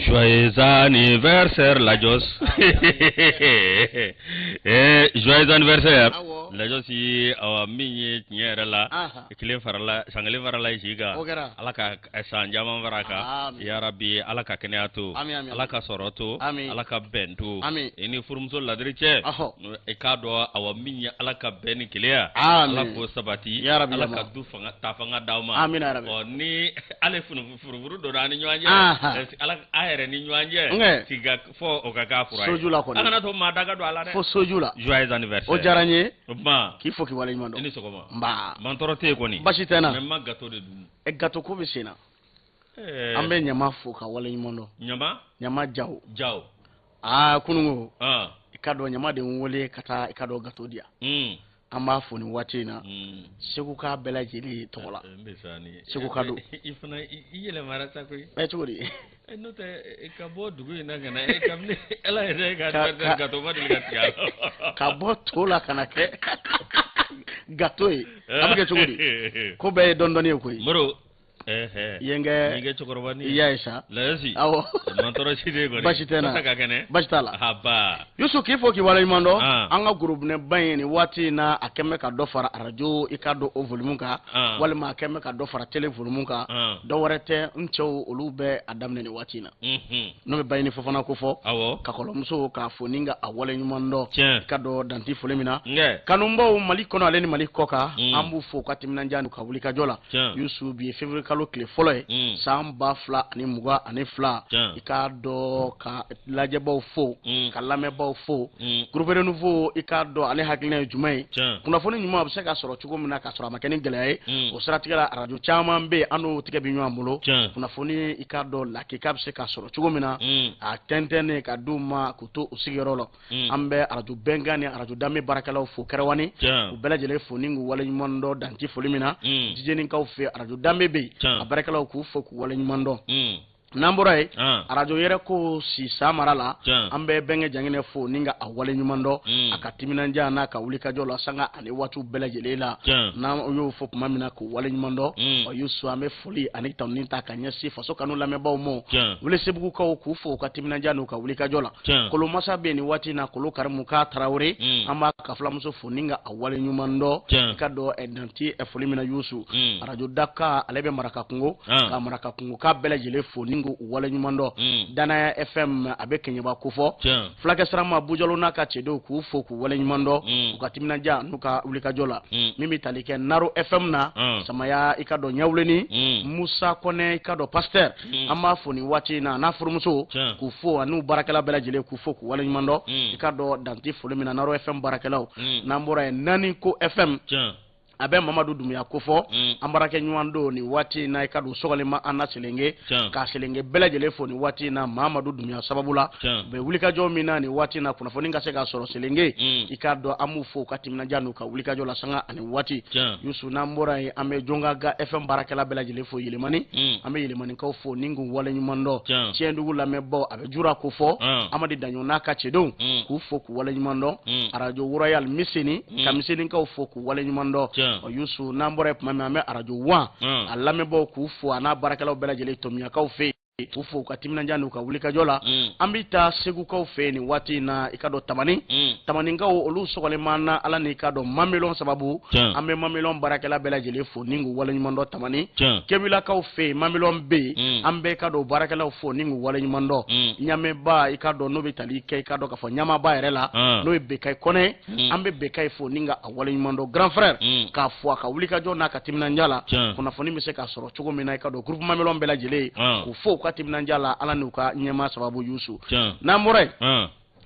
Joyeux anniversaire Lajos. Joyeux anniversaire. Lajos yi awa minye nyere la. Kile farala sangale farala jiga. Alaka sanjama baraka. Ya Rabbi alaka keneatu. Alaka soroto. Alaka bentu. Ini furumso ladriche. Ekado awa minye alaka beni kilea. Alako sabati. Alaka du fanga tafanga dauma. Amin ya Rabbi. Oni ale furu do rani nyanje. Alaka ayere ni nyanje. Tiga fo okaka furai. Sojula ko. Akana to madaga do ala ne. Fo sojula. Joyeux anniversaire. O jaranye. Ma. Ki fo ki wala nyando. Ini sokoma. Mba. Mantorote ko ni. Bashi tena. Memma gato de dum. E gato ko bisina. Ambe nyama fo ka wala nyando. Nyama jaw. Jaw. Kunungo. Ikado nyama de wole kata ikado gato dia. Amba fo ni watina. Segu ka bela jeli tola. Segu kado. Ifana iyele marata ko. Chori. Note kabo dugu ina kana kamne ela ere ga gato ma dil gatia. Kabo tola kana ke. Gato e. Amge chori. Ko be dondoni ko. Moro yenge chokorobani yaisha lazi awo mantoro chide go bashitena taka kene bashitala haba yusu kifo ki wala imando anga group ne bayeni wati na akeme ka do fara radio ikado o volume ka wala ma akeme ka do fara tele volume ka do warete ncho olube adamne ni wati na no be bayeni fofana ko fo ka kolomso ka foninga awale nyumando kado danti folemina kanumbo malikono aleni malikoka ambu fo katimna njanu ka wulika jola yusu bi fevrier kalo kile folo samba fla ani muga ani fla ika do ka lajebaw fo ka lamebaw fo groupe de nouveau ika do ale hakilina jumai kuna foni nyuma abse ka soro chugo mina ka soro makeni gele o stratigala radio chama mbe anu tike binyo amulo kuna foni ika do la ke kapse ka soro chugo mina a tentene ka duma kuto usigirolo ambe radio bengani radio dame barakalaw fo kerwani u belajele foni ngu wala nyumondo danti folimina jijeni ka fe radio dame be abarakala ku foku wala nyumando namburai arajo yere ko si samarala ambe benge jangine fo ninga awale nyumando akatimina njana ka wulika jola sanga ani watu belajelela na yo fo mamina ko wale nyumando o yusu ame foli ani taninta kanyasi faso kanu la meba mo wule sebuku ka ku fo katimina njana ka wulika jola kolo masa be ni wati na kolo karamu ka tarawre ama ka flamuso fo ninga awale nyumando kado edanti e foli mina yusu arajo daka alebe maraka kungo ka belajele fo wala nyumando dana FM abe kenyeba kufo flake sarama bujolo naka chedo ku foku wala nyumando ukatimina ja nuka ulika jola mimi talike naro FM na samaya ikado nyawleni Musa Kone ikado pasteur ama foni wati na furumuso kufo anu barakala bela jele ku foku wala nyumando ikado danti fulumina naro FM barakala nambora nani ko FM abe Mamadou Dumia kofo ambarake nyuando ni wati na ikadu sogalema ana selenge ka selenge belajele fo ni wati na Mamadou Dumia sababula be wulika jo mina ni wati na kuna foninga sega soro selenge ikado amufo katimna janu ka wulika jo la sanga ani wati yusu na mbora ame jonga ga FM barakela belajele fo yelemani ame yelemani ka fo ningu wala nyumando chendu wula mebo abe jura kofo amadi danyo naka chedon ku fo ku wala nyumando arajo royal misini ka misini ka fo ku wala nyumando o yusu nambore mame arajo wa alame bo ku fu ana barakala bela jele tomia ka fe ufu katimna njanu ka wulika jola ambita segu ka fe ni wati na ikado tamani ngao olu sokole mana ala ni ikado mamelon sababu ambe mamelon barakala bela jele fo ningu wala nyumando tamani kebila ka fe mamelon be ambe kado barakala fo ningu wala nyumando nyame ba ikado no bitali ke ikado ka fo nyama ba erela no be kai kone ambe be kai fo ninga wala nyumando grand frère ka fo ka wulika jona katimna njala kuna fo ni mise ka soro chugo mina ikado groupe mamelon bela jele ku fo katimna njala ala nuka nyema sababu yusu na murai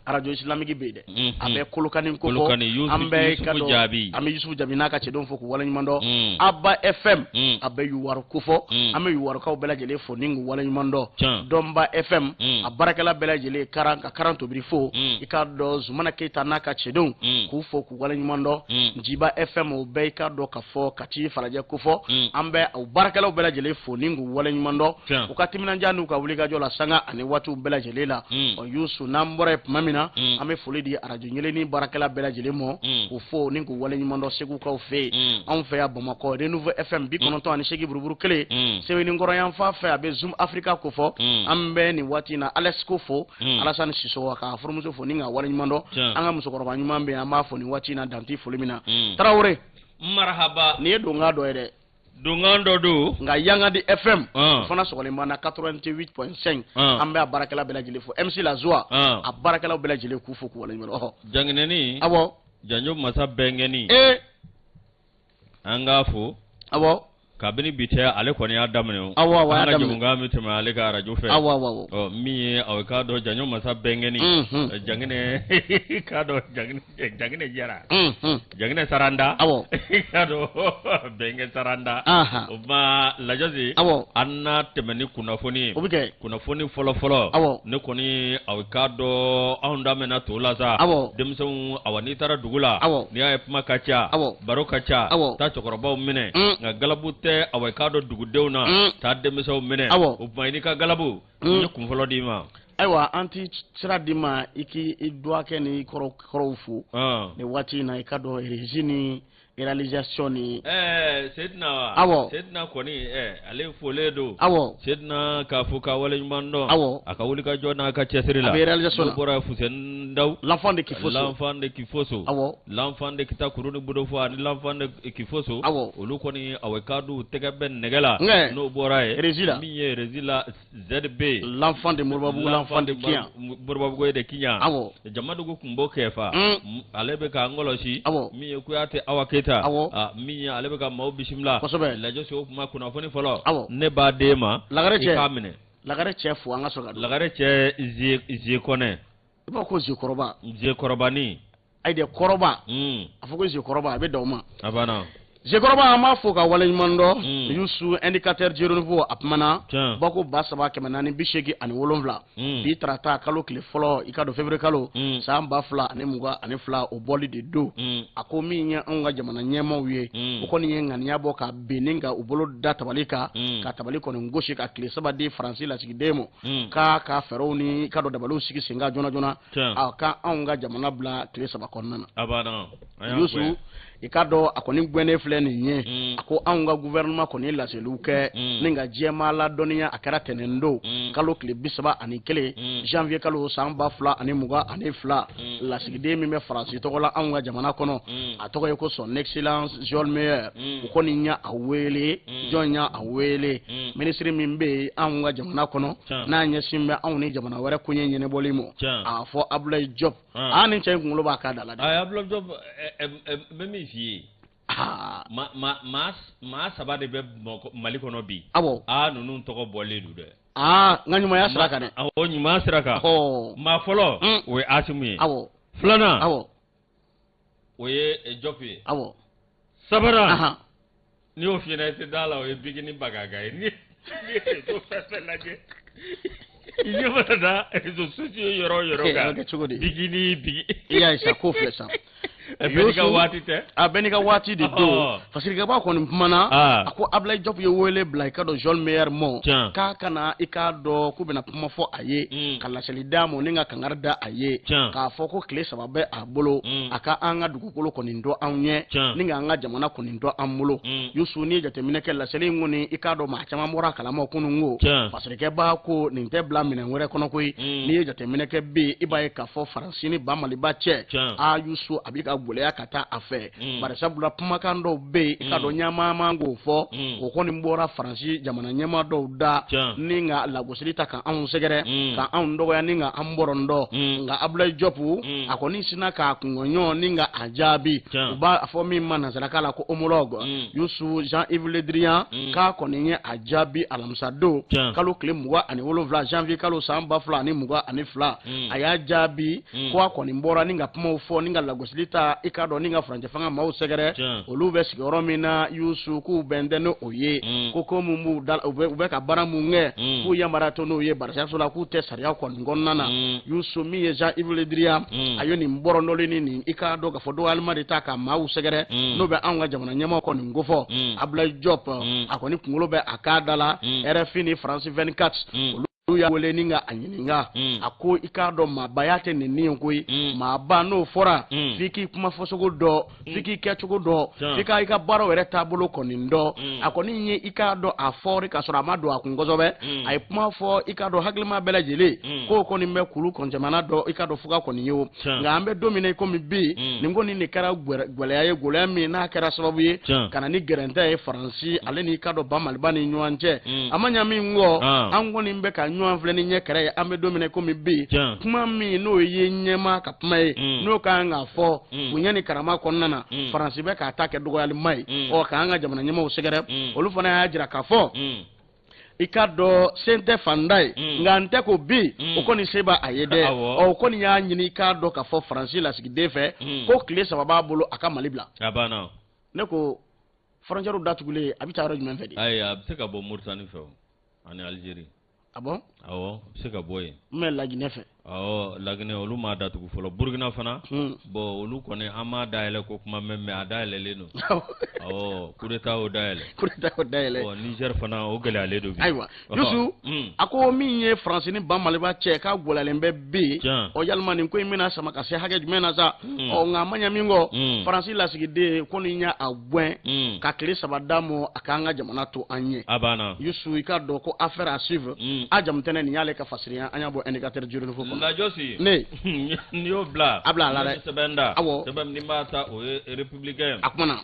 arajo islamiki bede abe kolokani koko ambe kado ame Yusufu Jabi naka chedon fo ku wala nyumando Abba FM abe yuwaro kufo ame yuwaro ka bela jele fo ningu wala nyumando Domba FM abarakala bela jele karanto brifo ikado Zumana Keita naka chedon ku fo ku wala nyumando Njiba FM obe ikado kafo kati faraje kufo ambe abarakala bela jele fo ningu wala nyumando ukatimina njanu ka wulika jola sanga ani watu bela jele la o yusu nambore mami na an bɛ foli di arajo ɲɛlɛnni baarakɛla bɛɛ lajɛlen ma k'u fo ni k'u waleɲuman dɔn segukaw fɛ yen anw fɛ yan Bamakɔ Renouveau FM 98 buruburu 1 Sɛbɛnnikɔrɔ yan fan fɛ a bɛ Zoom Africa ko fɔ an bɛ nin waati in na Alex ko fo Alassane Sissoko k'a furumuso fo ni ka waleɲuman dɔn an ka musokɔrɔba ɲuman bɛ yen an b'a fɔ nin waati in na danti foli min na Tarawele marhaba nin ye donkan dɔ ye dɛ donkan dɔ don nka Yangadi FM fana sɔgɔlen b'an na 88.5 an bɛ a baarakɛla bɛɛ lajɛlen fo MC Lazoa a baarakɛlaw bɛɛ lajɛlen k'u fo k'u waleɲuman dɔn janginɛni awɔ janjo masa bɛnkɛni an k'a fo awɔ kabini bi tɛ ale kɔni y'a daminɛ awɔ an ka jamukan bɛ tɛmɛ ale ka arajo fɛ awɔ min ye aw k'a dɔn janjo masa bɛnkɛni janginɛ k'a dɔn janginɛ jara janginɛ saranda awɔ k'a dɔn bɛnkɛ saranda o ma lajɛse an na tɛmɛ ni kunnafoni ye o bɛ kɛ kunnafoni fɔlɔ ne kɔni aw k'a dɔn anw daminɛna to la sa denmisɛnw awa n'i taara dugu la n'i y'a ye kuma ka ca baro ka ca taa cɛkɔrɔbaw minɛ nka galabu awa k'a dɔn dugudenw na taa denmisɛnw minɛ o tuma i n'i ka galabu n ye kun fɔlɔ d'i ma ayiwa an ti sira di ma i k'i dɔgɔkɛ ni kɔrɔw fo nin waati in na i ka dɔn régie ni réalisation ni Seydina wa Seydina kɔni ale folen don Seydina k'a fɔ ka waleɲuman dɔn a ka wuli ka jɔ n'a ka cɛsiri la a bɛ réalisation na bɔra Fuseni Dawu l'enfant de Kifoso l'enfant de Kita Kuru ni Bodofo ani l'enfant de Kifoso olu kɔni aw k'a dɔn u tɛgɛ bɛ nɛgɛ la n'o bɔra ye min ye régie la ZB l'enfant de Moribabugu l'enfant de Kiyan Moribabugu de Kiyan Jamadugu kun b'o kɛ fa ale bɛ k'an kɔlɔsi min ye Kuyate Awa Keita min ye ale bɛ ka maaw bisimila lajɛ se o kuma kunnafoni fɔlɔ ne b'a d'e ma i k'a minɛ Lagare cɛ fo an ka sɔrɔ ka don Lagare cɛ Zie Kɔnɛ i b'a ko Ziekɔrɔba Ziekɔrɔbani ayi de kɔrɔba a fɔ ko Ziekɔrɔba a bɛ dan o ma a banna Ziekɔrɔba an b'a fo ka waleɲuman dɔn Youssou indicateur de renouveau a kumana bako 3,487 bi tarata kalo tile fɔlɔ i ka dɔn février kalo san 2022 o bɔli de don a ko min ye anw ka jamana ɲɛmaaw ye o kɔni ye ŋaniya bɔ ka bɛnni ka u bolo da tabali kan ka tabali kɔni gosi ka tile 3 di Faransi lasigiden ma k'a fɛɛrɛw ni i ka dɔn dabaliw sigi sen kan joona joona a ka anw ka jamana bila tile 3 kɔnɔna na a banna Youssou i ka dɔn a kɔni gwɛnnen filɛ nin ye a ko anw ka gouvernement kɔni laseliw kɛ ni ka diɲɛmaa ladɔnniya a kɛra tɛnɛn don kalo tile 31 janvier kalo san 2022 lasigiden min bɛ Faransi tɔgɔ la anw ka jamana kɔnɔ a tɔgɔ ye ko son excellence Jules Meyer o kɔni y'a wele jɔn y'a wele ministre min bɛ yen anw ka jamana kɔnɔ n'a ɲɛsin bɛ anw ni jamana wɛrɛ ko ɲɛ ɲɛnɛbɔli ma a fɔ Abdoulaye Diop ni cɛ in kunkolo b'a k'a da la dɛ Abdoulaye Diop bɛ min f'i ye maa saba de bɛ Mali kɔnɔ bi ninnu tɔgɔ bɔlen don dɛ n ka ɲumanya sira kan dɛ ɲuman sira kan maa fɔlɔ o ye Asimu ye filanan o ye Diop ye sabanan n'i y'o f'i ɲɛna i tɛ d'a la o ye Bigini Bagaga ye ni ye réseau fɛn fɛn lajɛ i ɲɛ mana da réseaux sociaux yɔrɔ o yɔrɔ kan Bigini i y'a ye sa ko filɛ sa bɛɛ n'i ka waati tɛ bɛɛ n'i ka waati de don fasirikɛba kɔni kumana a ko Abdoulaye Diop ye wele bila i ka dɔn Jules Meyer ma k'a kana i k'a dɔn k'u bɛna kuma fɔ a ye ka laseli d'a ma ni ka kangari da a ye k'a fɔ ko tile 3 bɛ a bolo a ka an ka dugukolo kɔni dɔn anw ɲɛ ni k'an ka jamana kɔni dɔn an bolo Youssou n'i ye jateminɛ kɛ laseli in kɔni i k'a dɔn maa caman bɔra a kalama kunun ko fasirikɛba ko nin tɛ bila minɛn wɛrɛ kɔnɔ koyi n'i ye jateminɛ kɛ bi i b'a ye k'a fɔ Faransi ni Maliba cɛ Youssou a bɛ ka gɛlɛya ka taa a fɛ bari sabula kumakan dɔw bɛ yen i ka dɔn ɲɛmaa man k'o fɔ o kɔni bɔra Faransi jamana ɲɛmaa dɔw da ni ka lagosili ta ka anw sɛgɛrɛ ka anw dɔgɔya ni ka an bɔrɔndɔ nka Abdoulaye Diop a kɔni sina k'a kungoɲɔgɔn ni ka a jaabi u b'a fɔ min ma nanzarakan la ko homologue Youssou Jean-Yves Le Drian k'a kɔni ye a jaabi alamisa don kalo tile 27 janvier kalo san 2022 a y'a jaabi ko a kɔni bɔra ni ka kumaw fɔ ni ka lagosili ta i ka dɔn ni ka furancɛ fanga maaw sɛgɛrɛ olu bɛ sigiyɔrɔ min na Youssou k'u bɛn ni o ye ko mun b'u da u bɛ ka baara mun kɛ k'u yamaruya to n'o ye bari sabula k'u tɛ sariya kɔni kɔnɔna na Youssou min ye Jean-Yves Le Drian a ye nin bɔrɔndɔlen ni nin i ka dɔn k'a fɔ dɔgɔyalima de ta ka maaw sɛgɛrɛ n'o bɛ anw ka jamana ɲɛmaaw kɔni ko fɔ Abdoulaye Diop a kɔni kunkolo bɛ a k'a da la RFI ni France 24 ya wele ninga anyininga ako ikado mabayate ni ninkoi ma ba no fora fiki kuma fosogo do fiki kechugo do fika ika baro were tabolo konindo akoni nye ikado afori ka sora mado akungozobe ay kuma fo ikado haglima belajele ko koni mekulu konjamana do ikado fuga koni yo nga ambe domine ko mi bi ningo ni ne kara gwele aye gole mi na kara sababu ye kana ni gerente e faransi ale ni ikado ba malbani nyuanje amanya mi ngo ango ni mbe ka nyuan vle ni nye kare ambe domine ko mi bi kuma mi no ye nyema ka puma e no ka nga fo bunyani karama konnana faransi be ka atake dogo yali mai o ka nga jamana nyema o segere olu fana ya jira ka fo ikado sente fandai ngante ko bi okoni seba ayede o okoni ya nyini ikado ka fo faransi la sigi defe ko kle sababa bolo aka malibla abana ne ko faranjaro datugule abita ro jumen fedi ay abseka bo murtani fe ani algerie abo awo seka boy me la ginefe lagine olu ma datugu folo burkina fana bo olu kone ama daele ko kuma memme adaele leno kureta o daele Niger fana o gele ale do bi aywa yusu ako minye France ni ba maleba che ka golalembe bi o yalmani ko imina sama ka se hage jumena za o ngamanya mingo France la sigide ko ni nya agwen ka kire sabadamo akanga jamana to anye abana yusu ikado ko affaire à suivre ajamtene ni yale ka fasiriya anya bo indicateur juru fo la josi ne nio bla abla la sebenda sebam ni mata o républicain akmana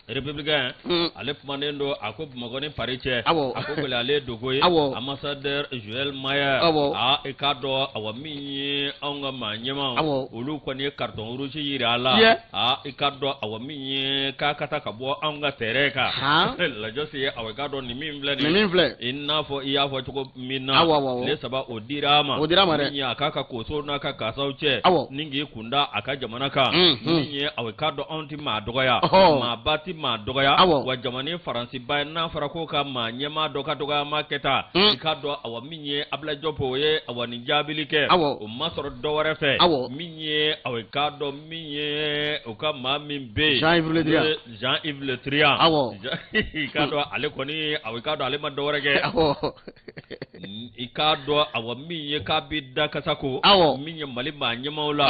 républicain ale kumanendo ako magone pariche ako gole ale dogoye ambassadeur Joël Maya ekado awami anga manyema olu kwani carton rouge yirala ekado awami kakata kabo anga tereka la josi awekado ni mimvle inna fo iya fo choko mina le saba odirama nya akaka koso na kaka sauche ningi kunda akajamana ka ninye awekado onti madoya mabati ma dogaya wa jamani faransi bay na farako ka ma nyema doga maketa ikado awaminye abla jopo ye awani jabilike o masoro dowre fe minye awekado minye o ka ma mimbe Jean-Yves Le Drian ikado ale koni awekado ale ma dowre ge ikado awaminye ka bidda kasako minye mali ma nyema ola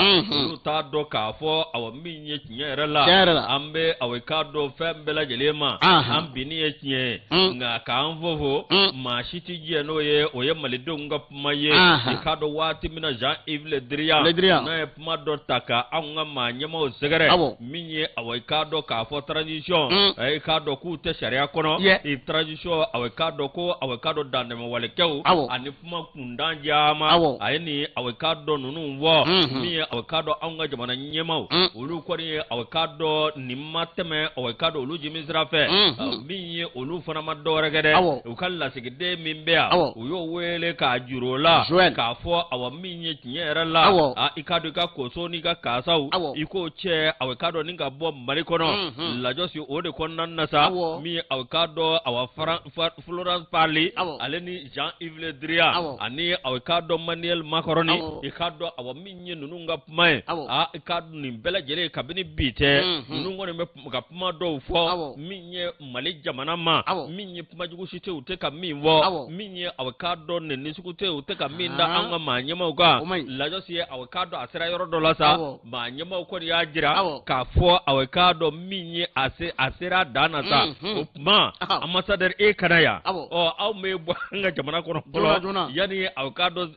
ta do ka fo awaminye nyerela ambe awekado fembela jelema ambini etie nga kanvovo ma shiti je no ye oye malidunga maye ikado wati mina Jean-Yves Le Drian na epma do taka anga manyema o segere minye awekado ka fo transition ikado ku te sharia kono i transition awekado ko awekado dande mo wale kew anipma kundanja ma ayeni awekado nunu wo minye awekado anga jamana nyema ulu ko ni awekado nimateme awekado olu jimisra fe minye olu fana ma dore gede ukalla sigide mimbea uyo wele ka jurola ka fo awa minye tinyere la ikado ka koso ni ka kasau iko che awekado ninga bo marikono la josi ode konan nasa mi awekado awa Florence Parly aleni Jean-Yves Le Drian ani awekado Manuel Macron ikado awa minye nununga pmai ikado ni bela jele kabini bite nungo ne ka pma do fo minye mali jamana ma minye majugu shite uteka minwo minye awekado ne nisukute uteka minda anga manyema uga la josi awekado asira yoro dola sa manyema uko ya jira ka fo awekado minye asira dana sa upma ambassadeur e kanaya aw me bwanga jamana kono yani awekado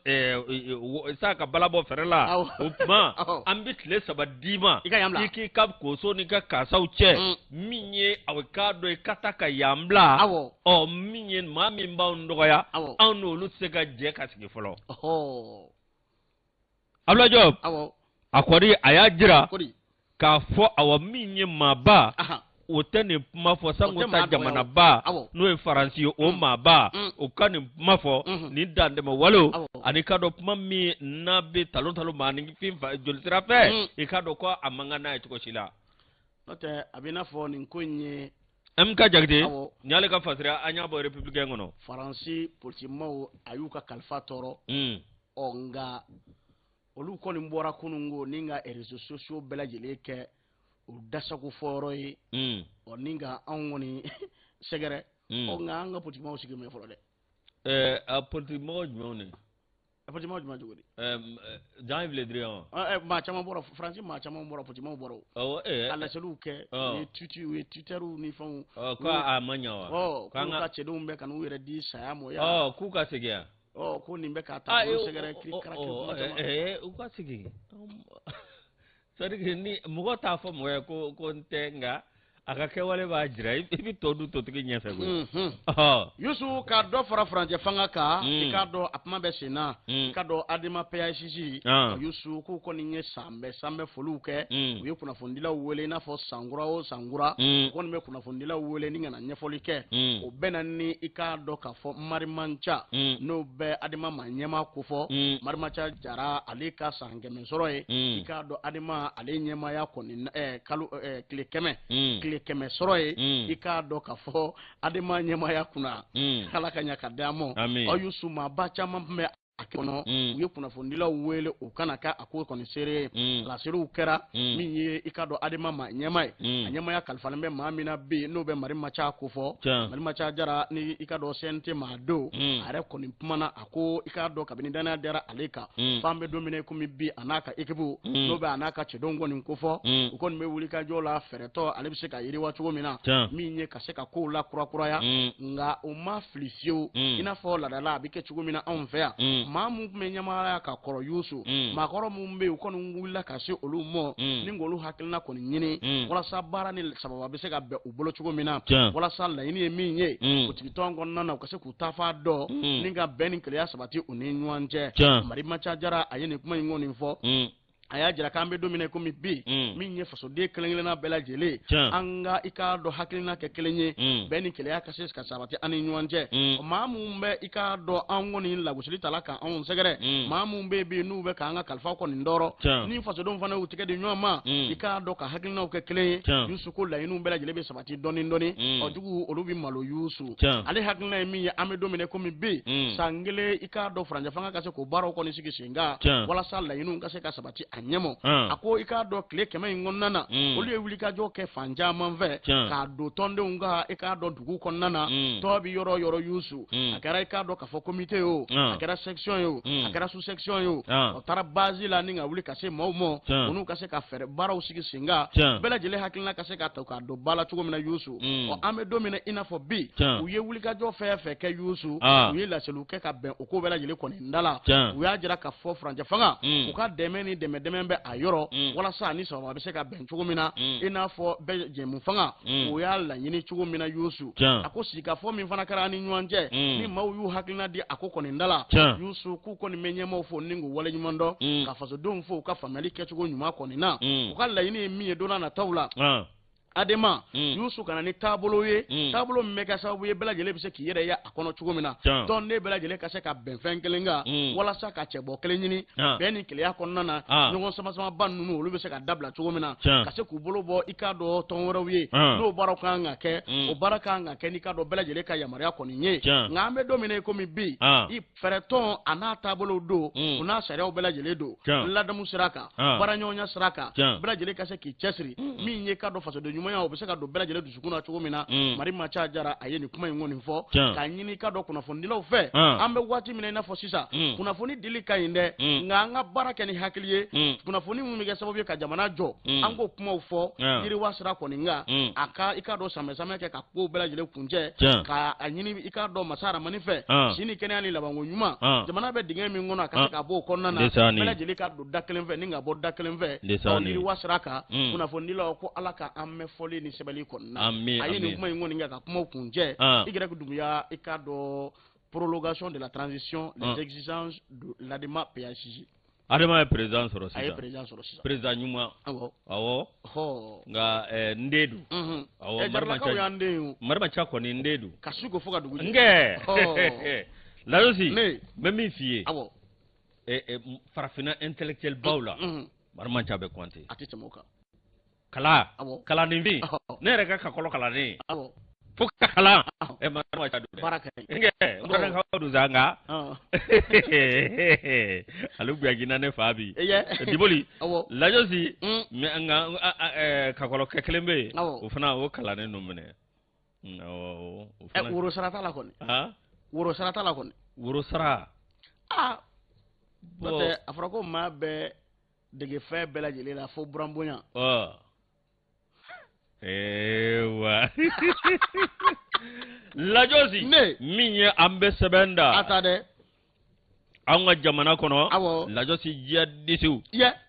saka balabo ferela upma ambitle sabadima iki kap koso ni ka kasauche minye awekado kataka yambla minye mami mbaundoya anu lusega je kasigi folo abla job akwari ayajira ka fo awa minye maba otene mafo sango ta jamana ba no e faransi o maba o kani mafo ni dande ma walo ani kado mami nabe talon mani fimfa joltira fe e kado ko amanga na etiko shila note abina fo ni konye ka jagde nyale ka fasira anya bo republicain ngono faransi politiquement ayuka kalfa toro onga olu ko ni mbora kunungo ninga réseaux sociaux belajele ke o dasago foro yi oninga angoni segere onga anga politiquement sigime foro de a politiquement jumone Potima juma jogori dans Vledrion ma chama boro France ma chama boro Potima boro ala selu ke Twitter ni fon ko amanya wa ko ka chedo mbe kan were di saya mo ya ku ka segia ko ni mbe ka ta ko segere kra u ka segi sari ni mugo ta fo mo ko ntenga akake wale ba jira ibi todu to tigi nyefe go yusu ka do fara franje fanga ka ka do apma be sina ka do adima PICC yusu ko ni nye sambe foluke wi kuna fondila wele na fo sangura ko ni me kuna fondila wele ni ngana nyefolike o benani ika do ka fo marimancha no be adima manyema ko fo marimancha jara alika sange mensoro ika do adima ale nyema ya ko ni kalu klikeme keme soroye ika do ka fo adema nyema ya kuna kala kanya kadamo oyusu ma bacha mambe akono uye kuna fondila wele ukana ka akko koni sere la sere ukera minye ikado adema ma nyema nyema ya kalfalembe mamina be no be mari macha akufo mari macha jara ni ikado sente ma do are koni pumana akko ikado kabini dana dara aleka fambe domine kumi bi anaka ikibu no be anaka chedongo ni nkufo ukoni me wulika jola fereto alebisika yiri watu mina minye kaseka ko la kura ya nga uma flisio ina fo la dala bike chugumina onfea mamu menyamara ka koro yusu makoro mumbe ukonu ngula kasi olumo ningolu hakilna koni nyini wala sabara ni sababa bese ka be ubolo chugo mina wala sala ini eminye utibitongo nana ukase kutafa do ninga benin kle sabati uninwanje mari machajara ayene kuma ngoni fo aya jira kambe domine ko mi bi minye faso de kelengele na bela jele anga ika do hakilina ke kelenye beni kele ya kasis ka sabati ani nyuanje mamu mbe ika do angoni la gusuli talaka on segere mamu mbe bi nu be ka anga kalfa ko ni ndoro ni faso don fana utike de nyoma ika do ka hakilina ke kelenye yusu ko la inu bela jele be sabati doni ojugu olubi malo yusu ale hakilina mi ya ame domine ko mi bi sangele ika do franja fanga kase ko baro ko ni sigi singa wala sala inu kase ka sabati anyemo ako ika do kle kema ngonnana oli ewuli ka jo ke fanja manve ka do tonde unga ika do dugu konnana to bi yoro yusu akara ika do ka fo comité yo akara section yo akara sous section yo otara bazi la ninga wuli ka se momo onu ka se ka fere bara usigi singa bela jele hakilna ka se ka to ka do bala chugo mina yusu o ame domine ina fo bi uye wuli ka jo fe ke yusu uye la selu ke ka ben oko bela jele ko ni ndala uya jira ka fo franja fanga uka demeni dembe ayoro wala sa ni so ba se ka ben chugo mina ina fo be jemu fanga o ya la nyini chugo mina yusu akosi ka fo mi fana kara ni nyuanje ni mawu yu hakina di akoko ni ndala yusu ku ko ni menyemo fo ningu wala nyumondo ka faso don fo ka family ke chugo nyuma ko ni na o ka la yini mi edona na tawla adema yusu kana ni tabolo ye tabolo mega sabu ye bela jele bise ki yere ya akono chugomina don ne bela jele ka se ka ben fenkelenga wala sa ka chebo kelenyini beni kele ya konnana nyongo sama bannu olu bise ka dabla chugomina ka se ku bolo bo ikado tonworo wi no baraka nga ke o baraka nga ke ni kado bela jele ka ya maria koni nye ngambe domine ko mi bi i fereton ana tabolo do una sare o bela jele do ladamu siraka baranyonya siraka bela jele ka se ki chesri mi nye kado faso de moya obese ka do bela jele dusukuna chugo mina mari macha jara ayeni kuma ngoni fo ka nyini ka do kuna fondila ofe ambe wati mina na fo sisa kuna foni dili ka inde nga baraka ni hakiliye kuna foni mu mige sababu ka jamana jo ango kuma ofo yiri wasra ko ninga aka ikado samesame ke ka ko bela jele kunje ka anyini ikado masara manife sini kene ani labango nyuma jamana be dinga mi ngono aka ka bo konna na bela jele ka do dakelen fe ninga bo dakelen fe yiri wasra ka kuna fondila ko alaka amme foli ni sebeli konna ayini kuma ngoni nga kuma kunje igere kudumuya ikado prolongation de la transition les exigences de l'ADEMA PICC adema président soro sisa président nyuma awo nga ndedu awo marma cha ko ni ndedu kasugo foka dugu nge la aussi même fie awo farafina intellectuel baula marma cha be konti atitemoka kala nimbi nere ka kolo kala ni fuka kala marma cha du baraka nge ndana ka du zanga alu gina ne fabi diboli la josi me nga ka kolo kekelembe ufana o kala ne numene wuro sarata la kon wuro sarata la kon wuro sara Bote afrako ma be dege fe bela jele la fo brambonya. Ewa. La josi minye ambe sebenda. Atade. Anga jamana kono la josi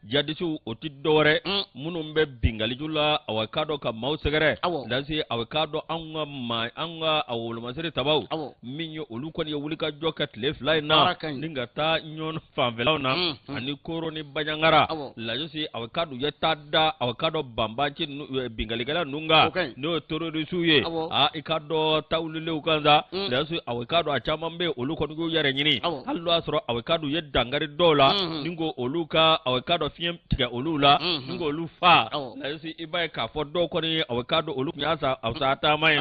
jaddisu oti dore munumbe bingali jula awakado ka mausegere lasi awakado anga awul masiri tabaw minyo ulukon ya wulika jokat le fly na ninga ta nyon famvela na ani koro ni banyangara la josi awakado yetada awakado bambanchi bingali gala nunga no toro risuye ikado tawlule ukanza lasi awakado achamambe ulukon go yare nyini allo asro awakado yedangari dola ningo oluka awakado fiem tiga olula ningo olufa lasi ibai ka fodo ko ni awakado oluk nyasa awsata may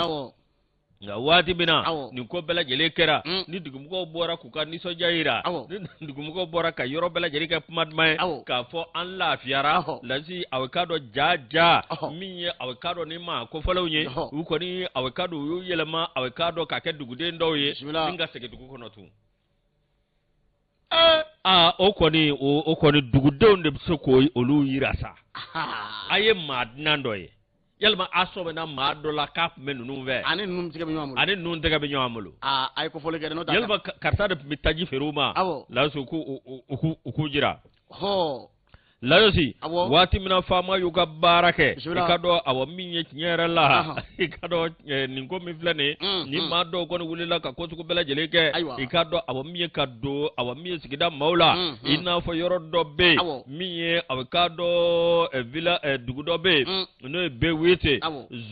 nga wati bina ni ko bela jele kera ni dugum ko bora ku kan ni so jaira ni dugum ko bora ka yoro bela jele ka pmat may ka fo an la fiara lasi awakado jaja minye awakado ni ma ko folawnye u ko ni awakado yu yelema awakado ka ke dugude ndoye ninga sege dugu ko notu okoni dugudew de soko olu yirasa aye madnandoye yalma asobe na madola kap menunu ve ani num tege be nyamulu ay ko fole no yalma karta de mitaji feruma la so ku jira layosi wati mina fama yuga barake ikado awa minye nyera la ikado ningo miflane ni mado kono wulila ka kosu bela jeleke ikado awa minye kado awa minye sigida maula ina fo yoro dobe minye awakado villa dugudobe no be wete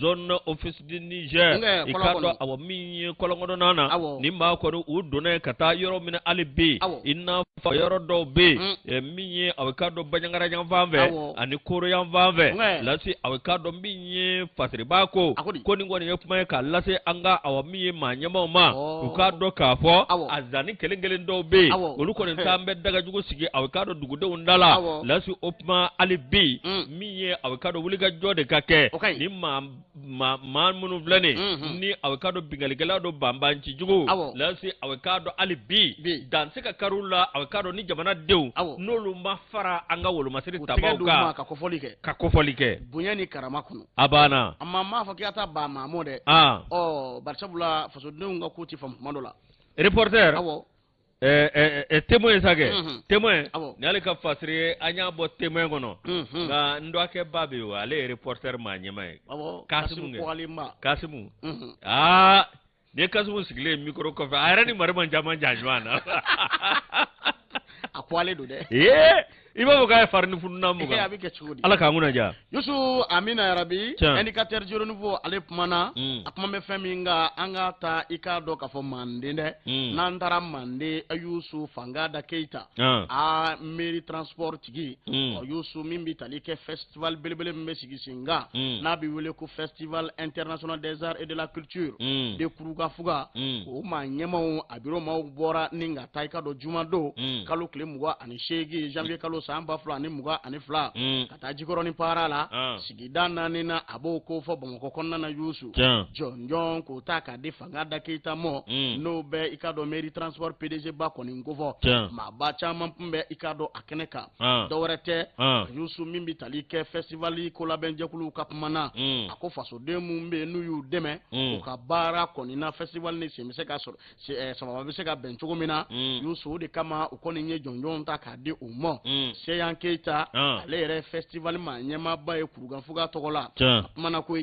zone office di Niger ikado awa minye kolongodo nana ni ma kono udone kata yoro mina alibi ina fo yoro dobe minye awakado banyangara yanvanve ani koro yanvanve lasi awakado minye fasiri bako koni ngoni yepuma ka lasi anga awamiye manyama ma ukado kafo azani kelengelen dobe oluko ntambe daga jugo sige awakado dugude undala lasi opma alibi minye awakado wuliga jode kake ni ma munu vlane ni awakado bingaligala do bambanci jugo lasi awakado alibi dan sika karula awakado ni jamana dew nolu mafara anga wolu masiri tabauka ka kofolike bunyani karama kuno abana amma ma fakiyata ba mamode barsabula faso dunga kuti fam mandola reporter témoin sage témoin ni ale ka fasire anya bo témoin gono ga ndo ake babe wale reporter ma nyema kasimu ne kasimu sigle micro ko fa arani marman jaman jajwana akwale do de iba boka farni funna muga ala ka nguna ja yusu amina rabi indicateur juro nouveau ale pumana akuma me feminga anga ta ikado ka fo mandinde nandara mande ayusu fangada keita meri transport tigi yusu mimbi talike festival belebele mesigi singa na bi wele ko festival international des arts et de la culture de kuruga fuga o ma nyema abiro ma bora ninga ta ikado jumado kalo klemwa ani shegi janvier kalo samba fla ni muga ani fla kata jikoro ni parala sigidana ni na aboko fo bomoko konna na yusu jonjon ko taka de fangada kita mo no be ikado meri transport PDG ba ko ni ngovo ma ba chama mpumbe ikado akeneka dowrete yusu mimbi talike festival ko la benje kulu kapmana akofa so demu mbe nu yu deme ko ka bara ko ni na festival ni semise ka so sama be se ka bencho mina yusu de kama ukoni nye jonjon taka de umo se yanketa ale festival ma nyema ba e kuruga fuga togola mana ko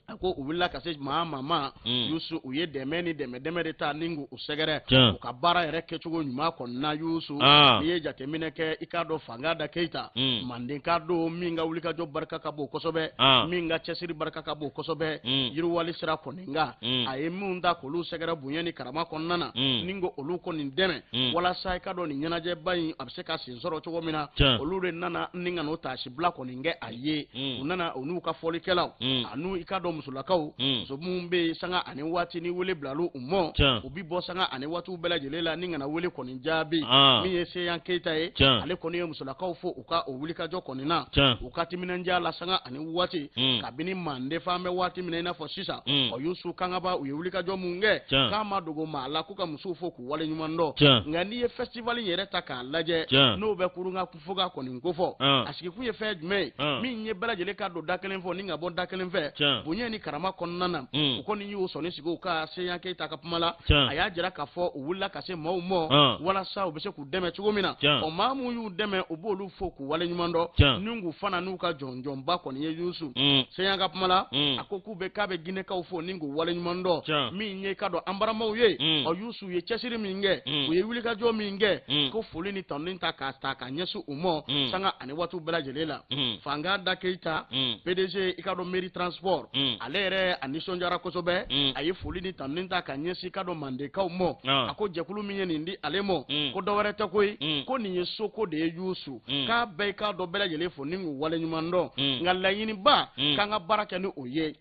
ako uwilla kase mama yusu uye demeni deme de ta ningu usegere ukabara ereke chugo nyuma ko na yusu ye jatemine ke ikado fangada keita mande kado minga ulika jo barka kabo kosobe minga chesiri barka kabo kosobe yiru wali sira ko ninga ayemunda ko lu segere bunyeni karama ko nana ningo oluko ni deme wala sai kado ni nyanaje bayi abseka sinzoro chugo mina olure nana ninga no tashi black ko ninge aye unana onu ka folikela anu ikado musulakaw muso mun be sanga ani wati ni wele blalu ummo ubi bo sanga ani watu bela jelela ni ngana wele koni jabi mi yese yan keita ye ale koni musulakaw fo uka o wuli ka jo koni na ukati minanja la sanga ani wati kabini mande fame wati minena fo sisa o yusu kanga ba uye wuli ka jo munge kama dogo mala kuka musu fo ku wale nyumando ngani ye festival yere taka laje no be kurunga kufuga koni ngofo asiki ku ye fe me mi nye bela jele ka do dakelen fo ninga bon dakelen fe bunye ni karama konnana uko ni yu so ni sigo ka se yan keita ka pamala aya jira ka fo wulla ka se mo wala sa o be se ku deme chugomina o mamu yu deme obolu fo ku wale nyumando nungu fana nuka jonjon ba koni ye yusu se yan ka pamala akoku be ka be gine ka fo ningu wale nyumando mi nye ka do ambara mo ye o yusu ye chesiri minge o ye wuli ka jo minge ko foli ni tonin ta ka nyesu umo sanga ani watu bela jelela fanga da keita PDG ikado Meri Transport alere ani sonjara kosobe ayi foli ni tonin ta ka nyesi kado mande ka umo ako jekulu minye ndi alemo ko dowere te ko ni yeso ko de yusu ka be ka do bela jele fo ningu wale nyumando ngalla yini ba kanga baraka ni oye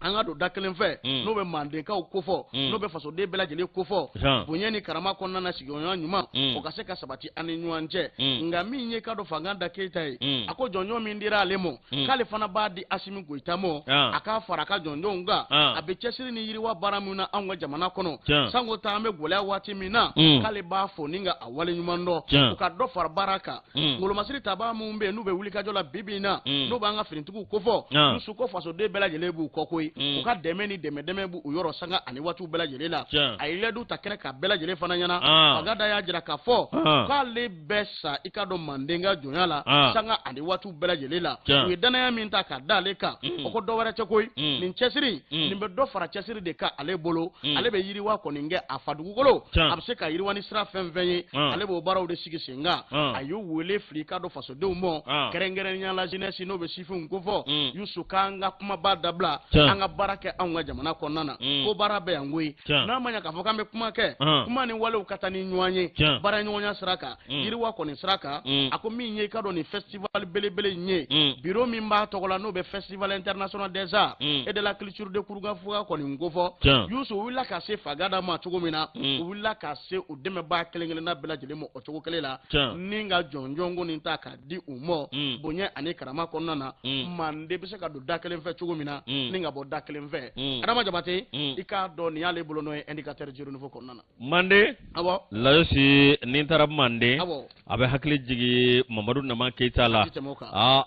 anga do dakelen fe no be mande ka okofo no be faso de bela jele kofo bunyeni karama konna na sigonyo nyuma o kase ka sabati ani nyuanje ngami nye ka do fanga daketa ako jonyo mi ndira alemo kale fana badi asimi goitamo aka fara ka jonyo nga abechesiri ni yiri wa baramuna anwa jamana kono sango tame gola wati mina kale ba fo ninga awale nyuma ndo ka do far baraka ngolo masiri taba mu mbe no be wuli ka jola bibina no ba nga firintuku kofo nusu ko faso de bela jele bu kokoi uka deme ni deme bu uyoro sanga ani watu bela jelela ayile du takere ka bela jele fana nyana agada ya jira ka fo ka le besa ikado mandenga jonyala sanga ani watu bela jelela we dana ya minta ka daleka oko do wara chekoi nin chesiri nimbe do fara chesiri de ka ale bolo ale be yiri wa ko ninge afadugu golo abse ka yiri wani sra fenvenye ale bo baraw de sigi singa ayu wele frika do faso de mo kerengere nyala jeunesse no be sifu ngofo yusu kanga kuma badabla anga barake anga jamana konnana ko barabe yangwe na manya ka foka me kuma ke kuma ni wale ukata ni nyuanye bara nyonya sraka yiri wa ko ni sraka ako mi nye ka do ni festival belebele nye biro mi mba tokola no be festival international des arts et de la culture de kuruga fuga ko ni ngofo yusu willa ka se fagada ma tugomina willa ka se udeme ba kelengele na bela jele mo otogo kelela ninga jonjongo ni taka di umo bonye ani karama konnana mande bise ka do dakelen fe tugomina ninga bo dakelen fe adama jabate ika do ni ale bolo no indicateur jiru no konnana mande abo la si ni tarab mande abe hakli jigi Mamadou Nama Keita la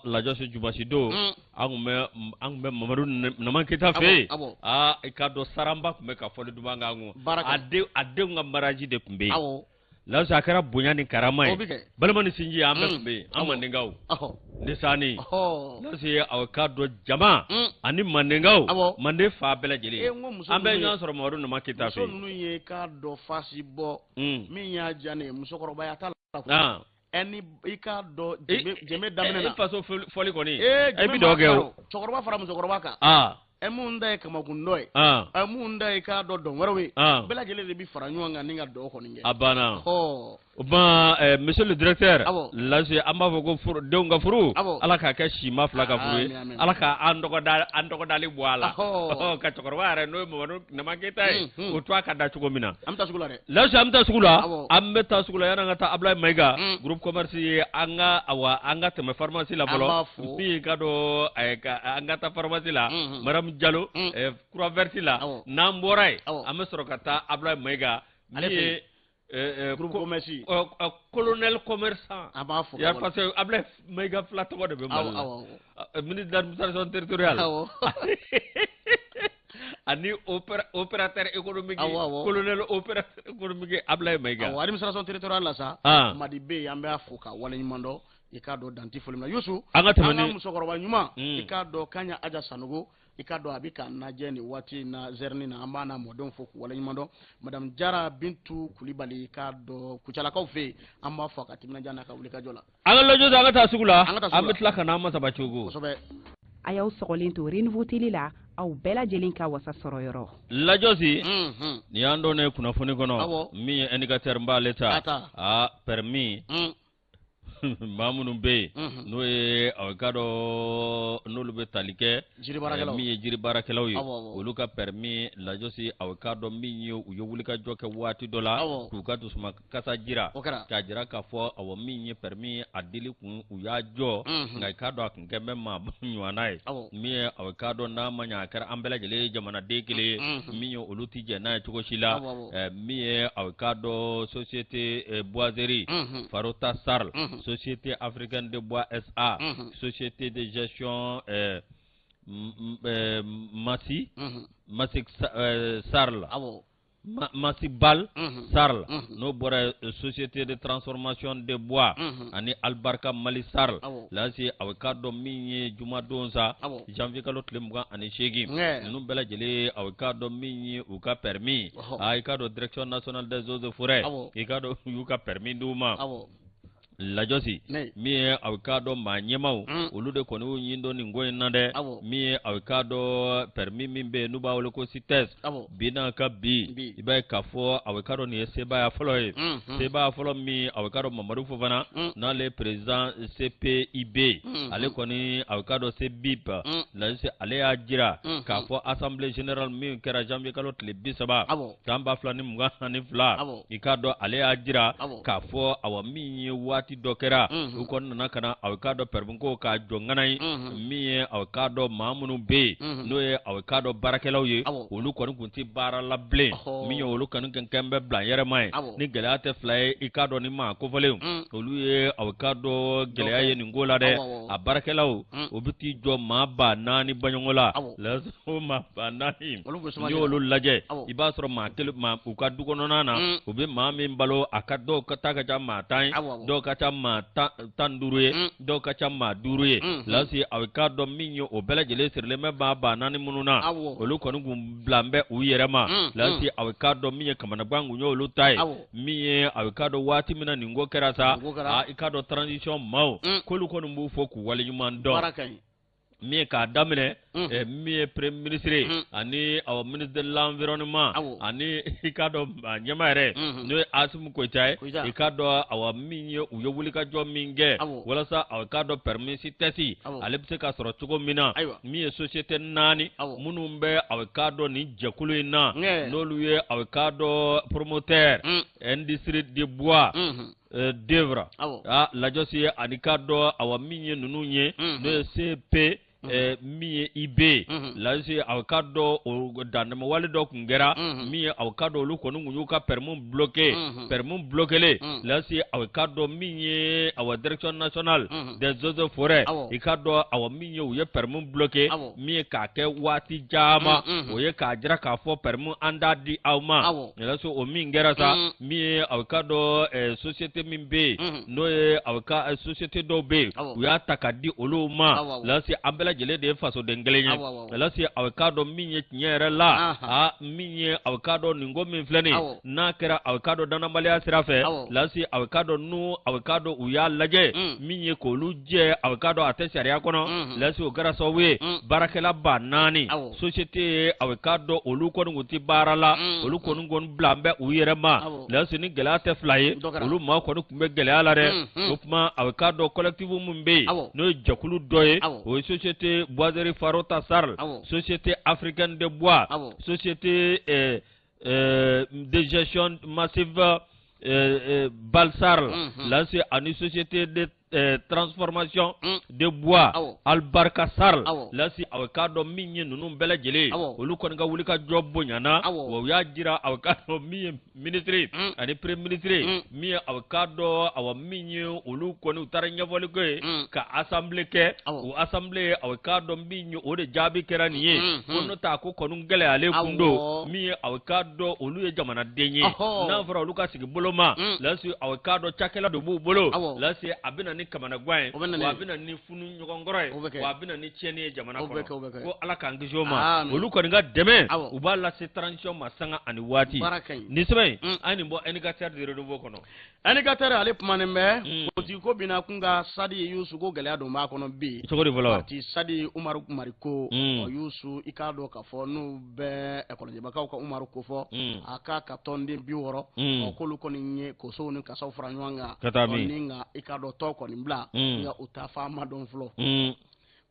la josi jubasi do angme Mamadou Nama Keita fe ika do saramba kumbe ka foli dubanga ngo ade ngambaraji de kumbe la sakara bonya ni karama balma ni sinji ambe kumbe amandengao nisani la si awkado jama ani mandengao mande fa bela jeli ambe nyan soro Mamadou Nama Keita fe so nunu ye ka do fasi bo mi nya jane musokoroba ya tala eni ika do jeme damene na faso foli koni bi dogeo chokoroba fara musokoroba ka emunda kama kundoy emunda ka do don warwe bela jele de bi fara nyuanga ninga do ko ninge abana monsieur le directeur là c'est amba ko furu deunga furu ala ka ka shima flaka furu ala ka andoko dali boala ka chokorware no mo Nama Keita o to ka da chugomina amta sugula re là c'est amta sugula amta sugula yana ngata Ablaye Maiga groupe commerce anga anga te pharmacie la bolo bi ka do anga ta pharmacie la maram Diallo croix verte la namboray amesoro kata Ablaye Maiga ali groupe commerce colonel commerçant ya parce que Ablaye Maiga flat ko de be mal ministre de l'administration territoriale ani opérateur économique colonel opérateur économique Ablaye Maiga administration territoriale la sa madi be yambe afuka wala nyimando ikado danti folimna yusu anga temani musokoroba nyuma ikado kanya aja sanugo ikado abika na jeni wati na zerni na ambana modon foku wala nyimando madame Jara Bintu Kulibali ikado kuchala ka fe amba foka timna jana ka wulika jola anga lojo anga ta sugula ametla kana ma sabachugo sobe ayaw sokolin to renouveau la aw bela jelin ka wasa soroyoro la josi ni ando ne kuna foni kono mi indicateur mba leta permis mamunu be no ye awkado no lu be talike mi ye jiri barakelaw ye olu ka permis la josi awkado mi ye u ye wuli ka jɔ kɛ waati dɔ la k'u ka dusuma kasa jira ka jira k'a fɔ awɔ min ye permis a dili kun u y'a jɔ nka i k'a dɔn a kun kɛ bɛ maa ɲɔgɔnna ye min ye awkado n'a ma ɲɛ a kɛra an bɛɛ lajɛlen ye jamanaden kelen ye min ye olu ti jɛ n'a ye cogo si la min ye awkado société boiserie Farota Sarl société africaine de bois SA société de gestion Masik Sarl Masibal Sarl no bora société de transformation de bois ani Albarka Mali Sarl la si awkado min ye juma donsa janvier kalo tile 28 nunu bɛɛ lajɛlen awkado min ye u ka permis i ka dɔn direction nationale des eaux et forêts i ka dɔn u y'u ka permis d'u ma lajosi min ye awkado maa ɲɛmaw olu de kɔni y'u ɲin dɔn nin ko in na dɛ min ye awkado permis min bɛ yen n'u b'a wele ko CITES bi n'a ka bi i b'a ye k'a fɔ awkado nin ye sebaaya fɔlɔ ye sebaaya fɔlɔ min awkado Mamadu Fofana n'ale président CPIB ale kɔni awkado CBIP lajosi ale y'a jira k'a fɔ assemblée générale min kɛra janvier kalo tile 30 san 2022 i k'a dɔn ale y'a jira k'a fɔ awɔ min ye waati dɔ kɛra u kɔni nana ka na awkado permis ko ka jɔ ŋana ye min ye awkado maa minnu bɛ yen n'o ye awkado baarakɛlaw ye olu kɔni kun ti baara la bilen min ye olu kɔni kɛn bɛ bila yɛrɛ ma ye ni gɛlɛya tɛ fila ye i k'a dɔn ni maa kofɔlen olu ye awkado gɛlɛya ye nin ko la dɛ a baarakɛlaw u bɛ t'i jɔ maa 4,000 baɲɔgɔn la o maa 4,000 n'i y'olu lajɛ i b'a sɔrɔ maa kelen u ka du kɔnɔna na u bɛ maa min balo a ka dɔw ka taa ka ca maa 10 ye dɔw ka ca maa 15 ye dɔw ka ca maa 5 ye lasi awkado min ye o bɛɛ lajɛlen sirilen bɛ maa 4,000 minnu na olu kɔni kun bilan bɛ u yɛrɛ ma lasi awkado min ye kamanagwan kun ye olu ta ye min ye awkado waati min na nin ko kɛra sa i ka dɔn transition maaw k'olu kɔni b'u fɔ k'u waleɲuman dɔn min ye k'a daminɛ min ye premier ministre ani ministre de l'environnement ani i k'a dɔn ɲɛma yɛrɛ n'o ye Asimu Koyita ye i k'a dɔn min ye u ye wulikajɔ min kɛ walasa k'a dɔn permis CITES ale bɛ se ka sɔrɔ cogo min na min ye société 4 minnu bɛ k'a dɔn nin jɛkulu in na n'olu ye k'a dɔn promoteur industrie de bois d'œuvre lajosi ani k'a dɔn min ye ninnu ye n'o ye CP min ye IB lasi awkado danama wale dɔ kun kɛra min ye awkado olu kɔni kun y'u ka permis bloqué lasi awkado min ye direction nationale des eaux et forêts i ka dɔn min ye u ye permis bloqué min ye k'a kɛ waati caman o ye k'a jira k'a fɔ permis an t'a di aw ma lasi o min kɛra sa min ye awkado société min bɛ yen n'o ye société dɔw bɛ yen u y'a ta ka di olu ma lasi an bɛɛ lajɛlen de ye fasoden kelen ye lasi awkado min ye tiɲɛ yɛrɛ la min ye awkado nin ko min filɛ nin ye n'a kɛra awkado danabaliya sira fɛ lasi awkado n'u awkado u y'a lajɛ min ye k'olu jɛ awkado a tɛ sariya kɔnɔ lasi o kɛra sababu ye baarakɛla 4,000 société ye awkado olu kɔni kun ti baara la olu kɔni bila bɛ u yɛrɛ ma lasi ni gɛlɛya tɛ fila ye olu maa kɔni kun bɛ gɛlɛya la dɛ o tuma awkado collectif min bɛ yen n'o ye jɛkulu dɔ ye o ye société boiserie Farota Sarl société africaine de bois société de gestion massive Balsarl lancé ani société de transformation de bois Albarka Sarl lasi awkado min ye nunu bɛɛ lajɛlen olu kɔni ka wuli ka jɔ bonyana o y'a jira awkado min ye ministre ani premier ministre min ye awkado min ye olu kɔni u taara ɲɛfɔli kɛ ye ka assemblée kɛ o assemblée awkado min ye o de jaabi kɛra nin ye ko n'o tɛ ko kɔni gɛlɛyalen kun don min ye awkado olu ye jamanaden ye n'a fɔra olu ka sigi bolo ma lasi awkado cakɛla de b'u bolo lasi a bɛna ni kamanagwan ye wa a bɛna ni funu ɲɔgɔnkɔrɔ ye wa a bɛna ni tiɲɛni ye jamana kɔnɔ ko ala k'an kisi o ma olu kɔni ka dɛmɛ u b'a lase transition ma sanga ani waati ni sɛbɛn an nin bɔ indicateur de renouveau kɔnɔ indicateur ale kumanen bɛ politique ko bina kun ka Sadi Yusu ko gɛlɛya don b'a kɔnɔ bi cogo di fɔlɔ parti Sadi Umaru Mariko Yusu i k'a dɔn k'a fɔ n'u bɛ école ka Umaru ko fɔ a ka tɔnden 60 k'olu kɔni ye kosow ni kasaw fara ɲɔgɔn kan ni nka i k'a dɔn tɔ kɔni kɔni bila nka u ta fa ma dɔn fɔlɔ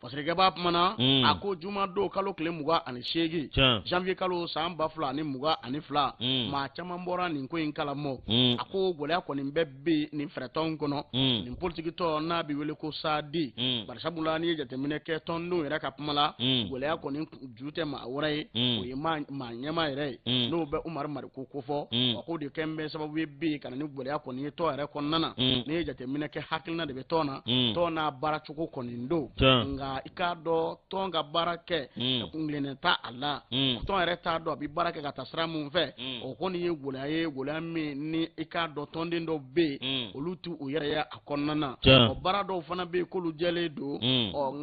parce que b'a kumana a ko juma don kalo tile 28 janvier kalo san 2022 maa caman bɔra nin ko in kalamɔ a ko gɛlɛya kɔni bɛ bi nin fɛrɛtɔn kɔnɔ nin politique tɔ n'a bɛ wele ko saadi barisabula n'i ye jateminɛ kɛ tɔndenw yɛrɛ ka kuma la gɛlɛya kɔni ju tɛ maa wɛrɛ ye o ye maa ɲɛma yɛrɛ ye n'o bɛ Umaru Mariko kofɔ wa k'o de kɛ n bɛ sababu ye bi ka na ni gɛlɛya kɔni ye tɔn yɛrɛ kɔnɔna na n'i ye jateminɛ kɛ hakilina de bɛ tɔn na tɔn n'a baara cogo kɔni don nka i k'a dɔn tɔn ka baara kɛ kungilennen t'a a la tɔn yɛrɛ t'a dɔn a bɛ baara kɛ ka taa sira min fɛ o kɔni ye gɛlɛya min ni i k'a dɔn tɔnden dɔw bɛ yen olu t'u yɛrɛ ye a kɔnɔna na o baara dɔw fana bɛ yen k'olu jɛlen don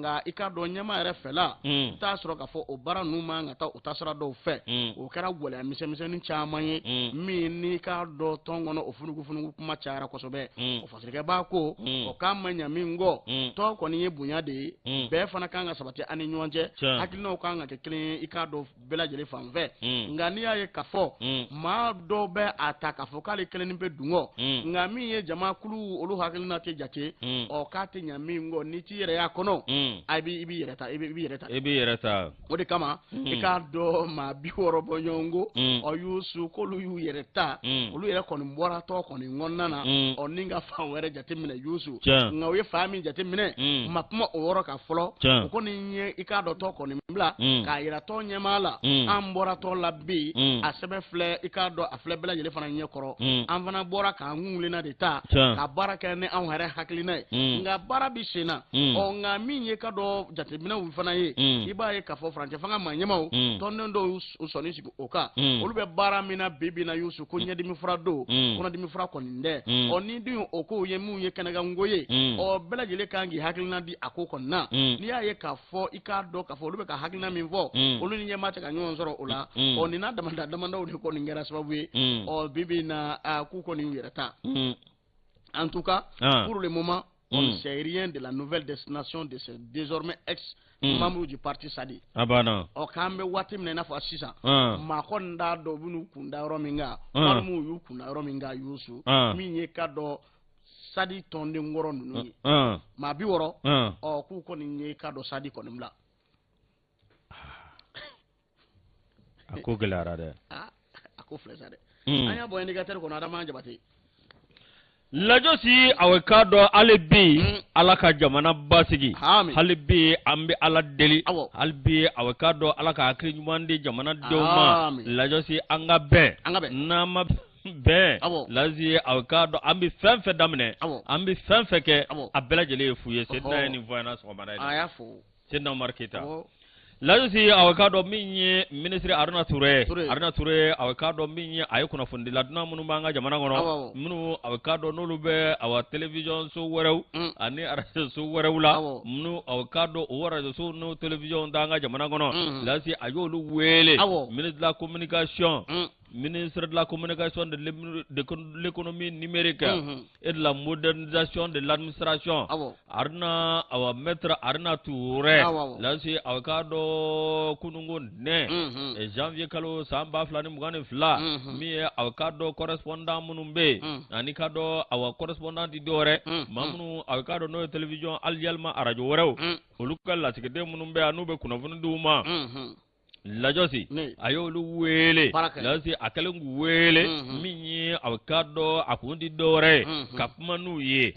nka i k'a dɔn ɲɛmaa yɛrɛ fɛla i t'a sɔrɔ k'a fɔ o baara ninnu man ka taa u ta sira dɔw fɛ o kɛra gɛlɛya misɛnmisɛnnin caman ye min n'i k'a dɔn tɔn kɔnɔ o funukufunuku kuma cayara kosɛbɛ o fasikɛ b'a ko o k'a ma ɲa min kɔ tɔn kɔni ye bonya de ye bɛɛ fana kan ka sabati ani ɲɔgɔn cɛ hakilinaw kan ka kɛ kelen ye i k'a dɔn bɛɛ lajɛlen fan fɛ nka n'i y'a ye k'a fɔ maa dɔw bɛ a ta k'a fɔ k'ale kelen bɛ dungɔ nka min ye jamakulu olu hakilina tɛ jate k'a tɛ ɲa min kɔ n'i t'i yɛrɛ y'a kɔnɔ i b'i yɛrɛ ta i b'i yɛrɛ ta o de kama i k'a dɔn maa 60 bɔ ɲɔgɔn ko Yusu k'olu y'u yɛrɛ ta olu yɛrɛ kɔni bɔra tɔ kɔni kɔnɔna na ni ka fan wɛrɛ jateminɛ Yusu nka u ye fa min jateminɛ ma kuma o yɔrɔ kan fɔlɔ o kɔni ye i k'a dɔn tɔ kɔni bila k'a yira tɔ ɲɛmaa la an bɔra tɔ la bi a sɛbɛn filɛ i k'a dɔn a filɛ bɛɛ lajɛlen fana ɲɛkɔrɔ an fana bɔra k'an kungilenna de ta ka baara kɛ ni anw yɛrɛ hakilina ye nka baara bi sen na nka min ye ka dɔn jateminɛw fana ye i b'a ye k'a fɔ farancɛ fanga maa ɲɛmaw tɔnden dɔw u sɔnni sigi o kan olu bɛ baara min na bi na Yusu ko ɲɛdimi fura don kɔnɔdimi fura kɔni tɛ ni dun o kow ye mun ye kɛnɛkanko ye bɛɛ lajɛlen kan k'i hakilina di a ko kɔni na n'i y'a ye k'a fɔ i k'a dɔn k'a fɔ olu bɛ ka hakilina min fɔ olu ni ɲɛmaa tɛ ka ɲɔgɔn sɔrɔ o la nin n'a damandaw de kɔni kɛra sababu ye bi na k'u kɔni y'u yɛrɛ ta en tout cas pour le moment on ne sait rien de la nouvelle destination de ce désormais ex-membre du parti Sadi. K'an bɛ waati min na i n'a fɔ sisan maa kɔni t'a dɔn u bɛn'u kunda yɔrɔ min kan walima u y'u kunda yɔrɔ min kan Yusu min ye ka dɔn Sadi tɔnden wɔɔrɔ ninnu ye maa 60 k'u kɔni ye ka dɔn Sadi kɔni bila a ko gɛlɛyara dɛ a ko filɛ sa dɛ an y'a bɔ indicateur kɔnɔ Adama Jabate lajosi awe k'a dɔn hali bi ala ka jamana basigi hali bi an bɛ ala deli hali bi awe k'a dɔn ala ka hakili ɲuman di jamana denw ma lajosi an ka bɛn n'an ma bɛn lazi awe k'a dɔn an bɛ fɛn fɛn daminɛ an bɛ fɛn fɛn kɛ a bɛɛ lajɛlen ye fu ye Sedina ye nin fɔ yan sɔgɔmada in Sedina Umaru Keyita lajosi awe k'a dɔn min ye ministre Aruna Ture awe k'a dɔn min ye a ye kunnafonidila dunan minnu b'an ka jamana kɔnɔ minnu awe k'a dɔn n'olu bɛ awa télévision so wɛrɛw ani radio so wɛrɛw la minnu awe k'a dɔn o radio so n'o télévision t'an ka jamana kɔnɔ lajosi a y'olu wele ministre de la communication ministre de la communication, de l'économie numérique et de la modernisation de l'administration. Arna, awa maître Aruna Touré, là c'est avocado kunungo ne, janvier kalo samba flani mugane fla, mi avocado correspondant munumbe, anikado awa correspondant di dore, mamunu avocado no télévision aljalma arajo wrew, ulukal la sikete munumbe anube kunafunu duma. Lajosi ayolu wele lajosi akalengu wele minyi avocado akundi dore kapmanu ye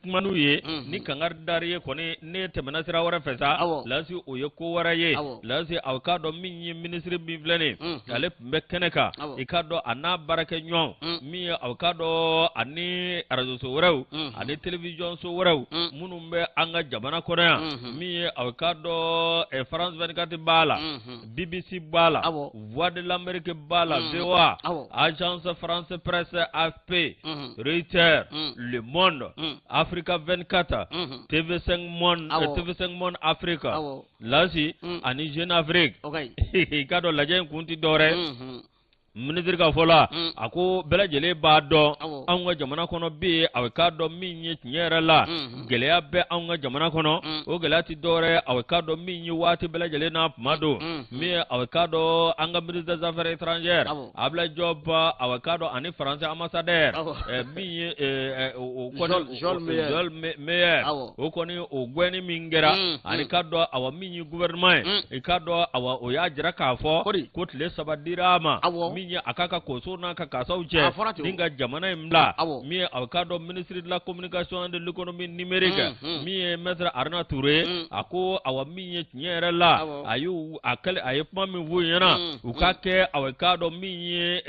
manu ye ni kangar dariye koni ne temena sira wara fesa lajosi oye ko wara ye lajosi avocado minyi ministre bivlene ale mekeneka ikado ana barake nyon mi avocado ani arajo so waraw ani television so waraw munumbe anga jamana korea mi avocado e France 24 bala BBC Bala, Voix de l'Amérique Bala, VOA, Agence France Presse AFP, Reuters, Le Monde, Africa 24, TV5 Monde Africa, là si, Ani Jeune Afrique, Ikado Lajen Kunti Dore, ministre ka fola ako bela jele ba do an ga jamana kono be awe ka do min ye tinyere la geleya be an ga jamana kono o gelati dore awe ka do min ye wati bela jele na mado mi awe ka do an ga ministre des affaires étrangères abla job awe ka do ani français ambassadeur min ye o kono Jol Meyer o koni o gweni mingera ani ka do awa min ye gouvernement e ka do awa o ya jira ka fo ko tle sabadirama minye akaka koso na kaka sauche dinga jamana imla miye avocado ministry de la communication et de l'économie numérique miye maître Arna Touré ako awa minye nyere la ayu akale ayepma mi vuyena ukake avocado minye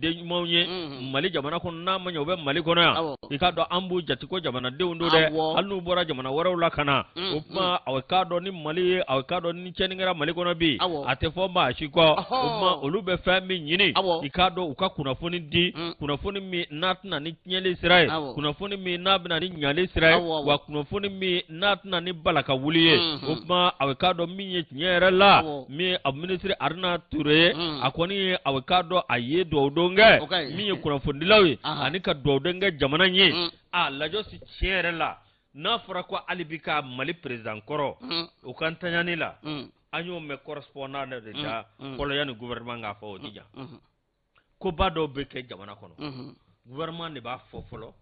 de monye mali jamana ko na manyo be mali kono ya ikado ambu jatiko jamana de undo de anu bora jamana wara kana upma avocado ni mali avocado ni cheningera mali kono bi ate fo ma shiko upma olube fami nyini ikado uka kunafoni di kunafoni mi natna ni nyele sirai kunafoni mi nabna ni nyale sirai wa kunafoni mi natna ni balaka wuliye upma avocado mi nyere la mi ministry Arna Touré akoni avocado aye do donge mi kunafoni lawi anika do donge jamana nyi lajo si nyere la na fara ko alibika mali president koro ukantanyani la anyo me correspondant de ja polo yani gouvernement nga fo dija ko bado be ke jamana kono gouvernement ne ba fo folo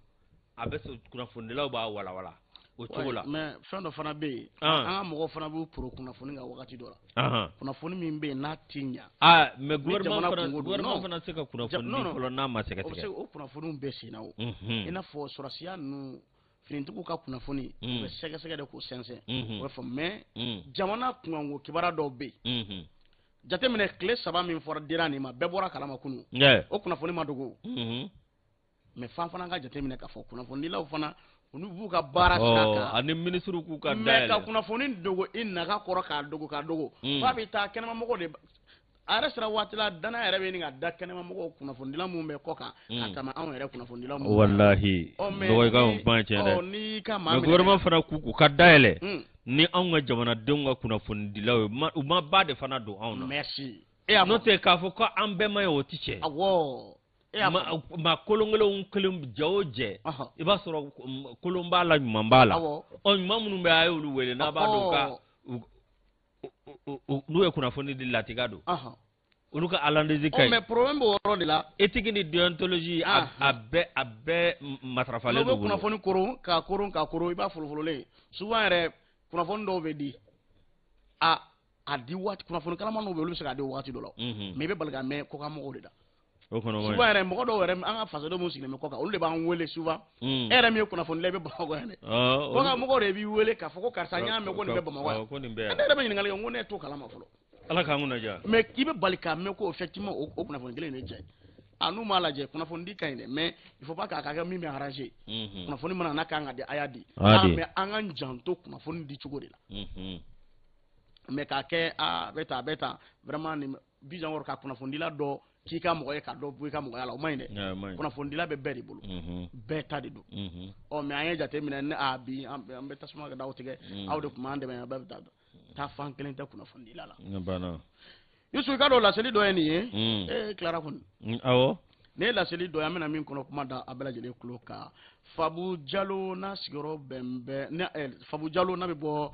abeso kuna fundila ba wala o chogola mais fendo fana be an mo fana bu pro kuna funinga wakati dora kuna funi min be na tinya mais gouvernement fana seka kuna funinga folo na ma seka seka o kuna funu be sinawo ina fo sorasiya nu finintugu ka kunafoni be sɛgɛsɛgɛ de ko sɛnsɛn o fɔ mais jamana kungo kibara dɔw be jateminɛ tile 3 min fɔra dira nin ma bɛɛ bɔra kalama kunu o kunafoni ma dogo mais fan fana ka jateminɛ ka fɔ kunnafonilaw fana olu b'u ka baara sira ani ministre k'u ka dayɛlɛ mais ka kunnafoni dogo i naga kɔrɔ k'a dogo fa bɛ taa kɛnɛma mɔgɔ de ara sira waati la dana yɛrɛ bɛ nin ka da kɛnɛma mɔgɔw kunnafonidila mun bɛ kɔ kan ka tɛmɛ anw yɛrɛ kunnafonidila mun wallahi dɔgɔ ka ban cɛ dɛ ni ka maa mais gouvernement fana k'u ka dayɛlɛ ni anw ka jamanadenw ka kunnafonidilaw u ma ba de fana don anw na merci n'o tɛ k'a fɔ ko an bɛɛ ma ye o ti cɛ ma kolonkelenw kelen jɛ o jɛ i b'a sɔrɔ kolon b'a la ɲuman b'a la ɲuman minnu bɛ a ye olu wele n'a b'a dɔn ka n'u ye kunnafoni di latiga don olu ka alandezi ka mais problème b'o yɔrɔ de la éthique ni déontologie a bɛɛ matarafalen don kunnafoni koron ka koron i b'a folofololen souvent yɛrɛ kunnafoni dɔw bɛ di a di waati kunnafoni kalama dɔw bɛ olu bɛ se k'a di waati dɔ la mais i bɛ bali ka mɛn kɔkan mɔgɔw de da souvent yɛrɛ mɔgɔ dɔw yɛrɛ an ka fasodenw mun sigilen bɛ kɔkan olu de b'an wele souvent e yɛrɛ min ye kunnafonila i bɛ Bamakɔ yan dɛ kɔkan mɔgɔw de b'i wele k'a fɔ ko karisa n y'a mɛn ko nin bɛ Bamakɔ yan ne yɛrɛ bɛ ɲininkali kɛ n ko ne t'o kalama fɔlɔ ala k'an kunna diya mais i bɛ bali k'a mɛn ko effectivement o kunnafoni kelen de cɛ n'u m'a lajɛ kunnafoni di ka ɲi dɛ mais il faut pas k'a kɛ min bɛ arranger kunnafoni mana n'a kan ka di a y'a di mais an ka janto kunnafoni di cogo de la mais k'a kɛ a bɛ tan vraiment nin bijan wɔɔrɔ ka kunnafonidila dɔ k'i ka mɔgɔ ye ka dɔ bɔ i ka mɔgɔya la o ma ɲi dɛ kunnafonidila bɛ bɛɛ de bolo bɛɛ ta de don mais an ye jateminɛ ne bi an bɛ tasuma ka daw tigɛ aw de tun b'an dɛmɛ a bɛɛ bɛ taa fan kelen tɛ kunnafonidila la Yusu ka dɔn laseli dɔ ye nin ye Clara kɔni awɔ ne ye laseli dɔ ye an bɛna min kɔnɔ kuma da a bɛɛ lajɛlen tulo kan Fabu Jalo n'a sigiyɔrɔ bɛn bɛ Fabu Jalo n'a bɛ bɔ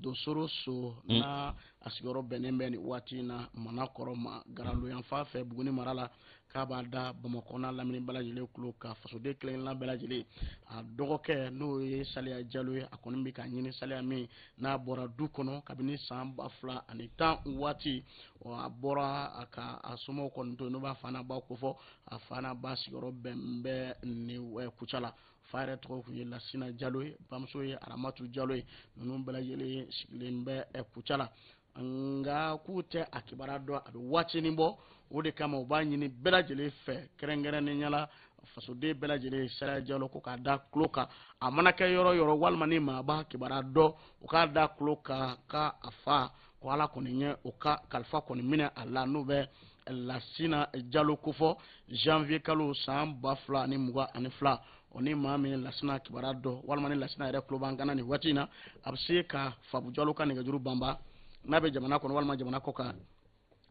Dosoro so n'a a sigiyɔrɔ bɛnnen bɛ nin waati in na Manakɔrɔ ma Garalo yan fan fɛ Buguni mara la k'a b'a da Bamakɔ n'a lamini bɛɛ lajɛlen tulo kan fasoden kelen-kelenna bɛɛ lajɛlen a dɔgɔkɛ n'o ye Saliya Jalo ye a kɔni bɛ ka ɲini Saliya min n'a bɔra du kɔnɔ kabini san 2010 waati a bɔra a ka a somɔgɔw kɔni to yen n'o b'a fa n'a ba ko fɔ a fa n'a ba sigiyɔrɔ bɛn bɛ nin Kucala fa yɛrɛ tɔgɔ tun ye Lasina Jalo ye bamuso ye Aramatu Jalo ye ninnu bɛɛ lajɛlen sigilen bɛ Kucala nka k'u tɛ a kibaruya dɔn a bɛ waatinin bɔ o de kama u b'a ɲini bɛɛ lajɛlen fɛ kɛrɛnkɛrɛnnenya la fasoden bɛɛ lajɛlen Saliya Jalo ko k'a da tulo kan a mana kɛ yɔrɔ yɔrɔ walima ni maa b'a kibaruya dɔn u k'a da tulo kan ka a fa ko Ala kɔni ye o ka kalifa kɔni minɛ a la n'o bɛ Lasina Jalo ko fɔ janvier kalo san 2022 o ni maa min Lasina kibaruya dɔn walima ni Lasina yɛrɛ tulo b'an kana nin waati in na a bɛ se ka Fabu Jalo ka nɛgɛjuru banba n'a bɛ jamana kɔnɔ walima jamana kɔ kan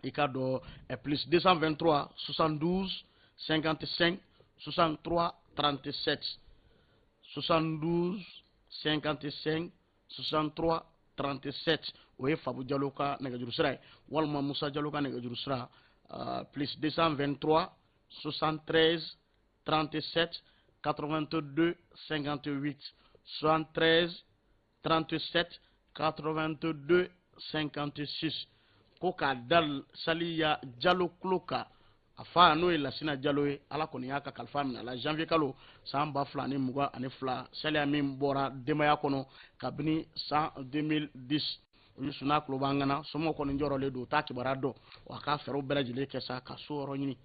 i ka dɔn plus 223 72 55 63 37 72 55 63 37 o ye Fabu Jalo ka nɛgɛjuru sira ye walima Musa Jalo ka nɛgɛjuru sira plus 223 73 37 82 58 73 37 82 56 ko k'a dal Saliya Jalo kulo kan a fa n'o ye Lasina Jalo ye ala kɔni y'a ka kalifa minɛ a la janvier kalo san 2022 Saliya min bɔra denbaya kɔnɔ kabini san 2010 olu suna kulo b'an kana somɔgɔw kɔni jɔrɔlen don u t'a kibaruya dɔn wa k'a fɛɛrɛw bɛɛ lajɛlen kɛ sa ka so yɔrɔ ɲini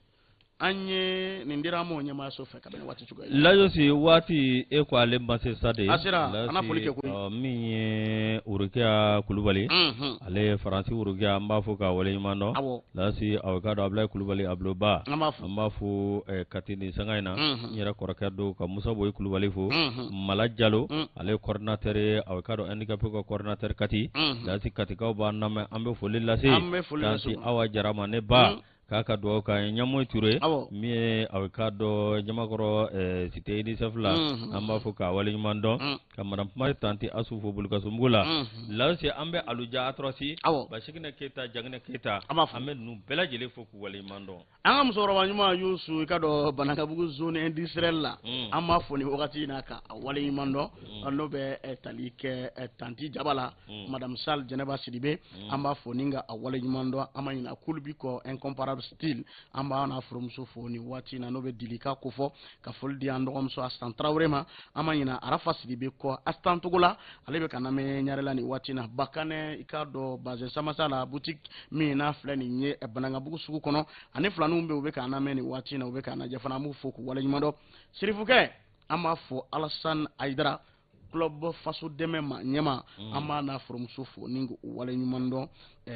an ye nin dira mo ɲɛmaayaso fɛ kabini waati cogoya lajosi waati e ko ale ma se sa de a sera ana foli kɛ koyi min ye Urukiya Kulubali ale ye Faransi Urukiya an b'a fɔ ka waleɲuman dɔn lasi aw ka dɔn Abulayi Kulubali Abuloba an b'a fɔ kati nin sanga in na n yɛrɛ kɔrɔkɛ don ka Musa Boyi Kulubali fo Mala Jalo ale ye coordinateur ye aw ka dɔn handicapé ka coordinateur kati lasi katikaw b'an lamɛn an bɛ foli lase lasi Awa Jara ma ne ba k'a ka dugawu ka Ɲamoyi Ture min ye aw ka dɔn Ɲamakɔrɔ cité UNICEF la an b'a fɔ k'a waleɲuman dɔn ka madame Mari Tanti Asu fo Bolokasumugu la lasi an bɛ Aluja Atrɔsi Basikina Keyita Janginɛ Keyita an bɛ ninnu bɛɛ lajɛlen fo k'u waleɲuman dɔn an ka musokɔrɔba ɲuman Yusu i ka dɔn Banakabugu zone industrielle la an b'a fɔ nin wagati in na ka waleɲuman dɔn n'o bɛ tali kɛ Tanti Jaba la madame Sal Jɛnɛba Sidibe an b'a fɔ nin ka waleɲuman dɔn an ma ɲina kulu bi kɔ incomparable style an b'a n'a furumuso fo nin waati in na n'o bɛ Dilika ko fɔ ka foli di an dɔgɔmuso Astan Tarawele ma an ma ɲina Arafa Sidibe kɔ Astan Togo la ale bɛ ka na mɛn ɲarela nin waati in na Bakanɛ i ka dɔn Bazin Samasa la boutique min n'a filɛ nin ye Banankabugu sugu kɔnɔ ani filaninw bɛ u bɛ k'an lamɛn nin waati in na u bɛ k'an lajɛ fana an b'u fo k'u waleɲuman dɔn Sirifukɛ an b'a fɔ Alassane Aidara club faso dɛmɛ ma ɲɛma an b'a n'a furumuso fo ni k'u waleɲuman dɔn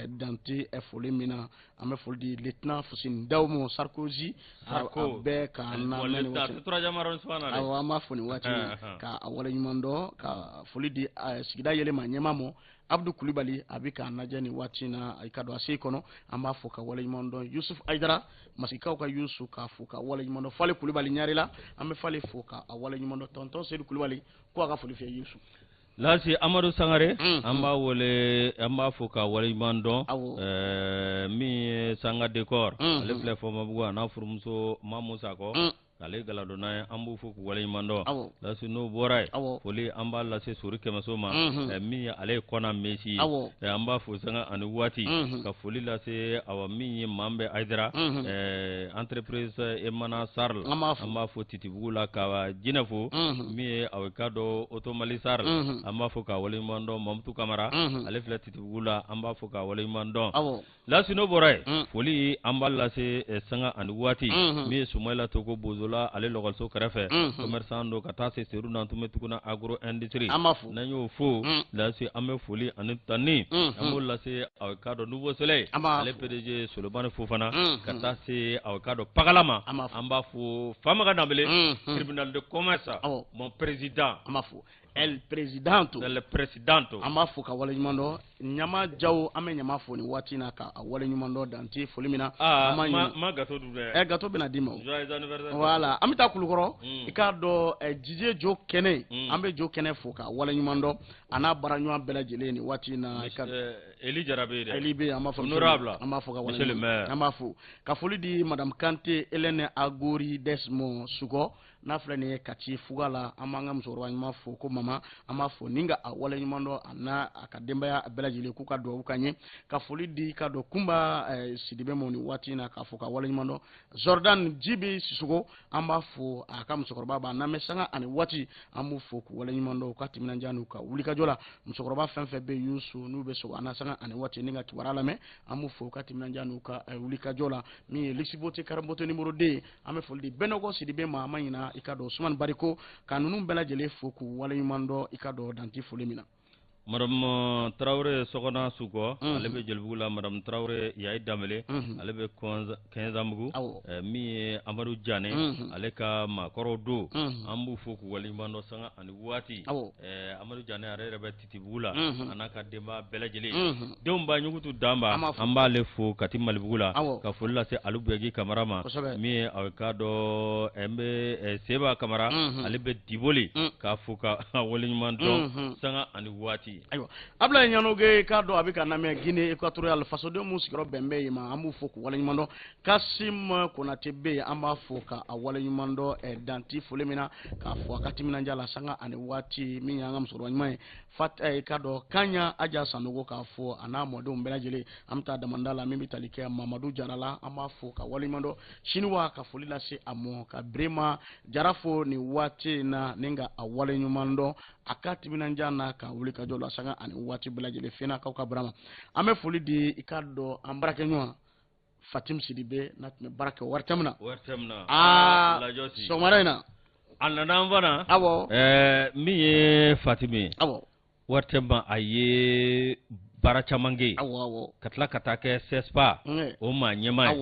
Dante foli min na an bɛ foli di lieutenant Fuseni Dawumo Sarkozy a bɛɛ k'an lamɛn nin waati awɔ an b'a fɔ nin waati ka waleɲuman dɔn ka foli di sigida yɛlɛma ɲɛma mɔ Abdou Kulibali a bɛ k'an lajɛ nin waati in na i ka dɔn a se kɔnɔ an b'a fɔ ka waleɲuman dɔn Yusuf Aidara Masikaw ka Yusu k'a fo ka waleɲuman dɔn Fale Kulibali Ɲarela an bɛ Fale fo ka waleɲuman dɔn tonton Seydou Kulibali ko a ka foli fɛ Yusu lasi Amadu Sangare an b'a wele an b'a fɔ ka waleɲuman dɔn min ye Sanga Dekor ale filɛ Fɔnbabugu a n'a furumuso Mamu Sakɔ ale galadonna ye an b'u fo k'u waleɲuman dɔn lasi n'o bɔra ye foli an b'a lase Sori Kɛmɛso ma min ye ale ye Kɔna Mesi ye an b'a fo sanga ani waati ka foli lase awa min ye Mambe Aidara entreprise Emana Sarl an b'a fo Titibugu la ka Jinɛ fo min ye aw ka dɔn Otomali Sarl an b'a fɔ ka waleɲuman dɔn Mamutu Kamara ale filɛ Titibugu la an b'a fɔ ka waleɲuman dɔn lasi n'o bɔra ye foli an b'a lase sanga ani waati min ye Sumayila Togo Bozola ale lɔgɔliso kɛrɛfɛ commerçant do ka taa se Seru Nantume Tuguna agro industrie n'an y'o fo lasi an bɛ foli ani tanni an b'o lase aw ka dɔn Nouveau Soleil ale PDG Solomani Fofana ka taa se aw ka dɔn Pagala ma an b'a fo Famaga Danbele tribunal de commerce mon président an b'a fo El Presidento an b'a fo ka waleɲuman dɔn Ɲama Jawo an bɛ ɲama fo nin waati in na ka waleɲuman dɔn Dante foli min na ma gâteau dun dɛ gâteau bɛna d'i ma voilà an bɛ taa Kulukɔrɔ i k'a dɔn Jije Jo Kɛnɛ an bɛ Jo Kɛnɛ fo ka waleɲuman dɔn a n'a baaraɲɔgɔn bɛɛ lajɛlen nin waati in na Eli Jarabe dɛ Eli bɛ an b'a fɔ honorable an b'a fɔ ka waleɲuman an b'a fo ka foli di madame Kante Hélène Agori Desmond Sugɔ n'a filɛ nin ye Kati Fuga la an b'an ka musokɔrɔba ɲuman fo ko mama an b'a fɔ ni ka a waleɲuman dɔn a n'a a ka denbaya bɛɛ lajɛlen k'u ka dugawu ka ɲɛ ka foli di ka dɔn Kunba Sidibe ma nin waati in na k'a fɔ ka waleɲuman dɔn Jordan Jibi Sisoko an b'a fɔ a ka musokɔrɔba b'a n'an bɛ sanga ani waati an b'u fo k'u waleɲuman dɔn u ka timinandiya n'u ka wulikajɔ la musokɔrɔba fɛn fɛn bɛ Yusu n'u bɛ sɔgɔ an na sanga ani waati ni ka kibaruya lamɛn an b'u fo u ka timinandiya n'u ka wulikajɔ la min ye Lisibote Karambote numéro 2 an bɛ foli di Bɛnɔgɔ Sidibe ma an ma ɲina i ka dɔn Usumani Bariko ka ninnu bɛɛ lajɛlen fo k'u waleɲuman dɔn i ka dɔn Dante foli min na madame Traoré Sokona Suko ale be Jelbugula madame Traoré yaay damele ale be 15 ambugu mi Amadou Diané ale ka makoro do ambu foku wali mando sanga ani wati Amadou Diané are rebe titibula anaka demba belajele domba nyugutu damba amba le fo kati malbugula ka folla se alubegi kamarama mi awkado embe seba kamara ale be diboli ka fuka wali mando sanga ani wati ayo abla nyanoge ka do abika na me Guinée Équatoriale faso de musikro bembe yima amu foku wala nyumando Kasim Konate be amba foka awala nyumando danti folemina ka fo akati minanja sanga ani wati minyanga msoro nyuma fat ka do kanya aja sanogo ka fo ana modo mbela jele amta damandala mimi talike Mamadou Jarala ama foka wala nyumando shinwa ka folila se amo ka brema jarafo ni wati na ninga awala nyumando akati minanja na ka wuli ka jolo sanga ani wati belajele fena ka brama ame foli di ikado ambarake nywa Fatim Sidibe natme barake wartamna la josi somarena anana mvana awo mi Fatimi awo wartama aye barachamange awo katla katake sespa o ma nyema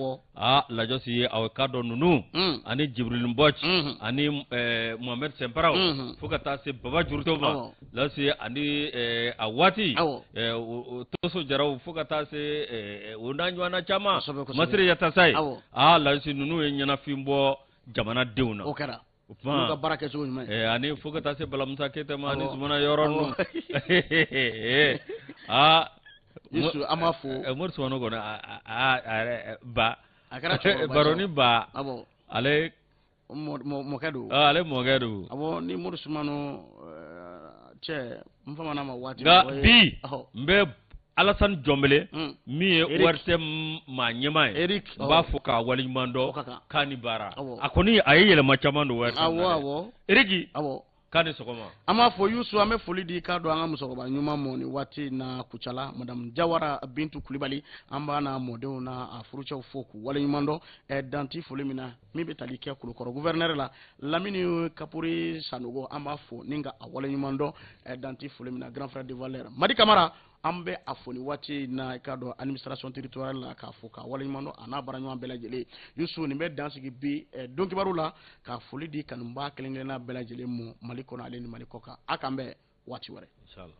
la josi awkado nunu ani Jibril Mbodj ani Mohamed Semparao fukata se baba jurtoma la si ani awati toso jaraw fukata se unanywana chama masri yatasai la si nunu nyana fimbo jamana deuna okara Muka barake so nyuma ani fukata se balamsa kete ma ani zumana yoron Yesu amafo mor so no gona ba baroni ba ale mokado ale mogado abo ni mor sumano che mfama na mawati bi mbe Alassane Jombele mi warte ma nyema ba fuka wali mando kanibara akoni ayele machamando warte awo erigi awo kani sokoma ama fo yusu ame foli di kado anga musoba nyuma moni wati na kuchala madam Jawara Bintu Kulibali amba na modeo na afurucha foku wala nyumando danti foli mina mibe talikia kulukoro gouverneur la Lamini Kapuri Sanogo amba fo ninga wala nyumando danti foli mina grand frère de Valère Madi Camara ambe afoni wati na kado administration territoriale la ka foka wala nyumando ana baranyo ambela jele yusu ni be dansi gi bi donki barula ka foli di kanumba kelengena bela jele mo maliko na aleni malikoka akambe wati ware inshallah.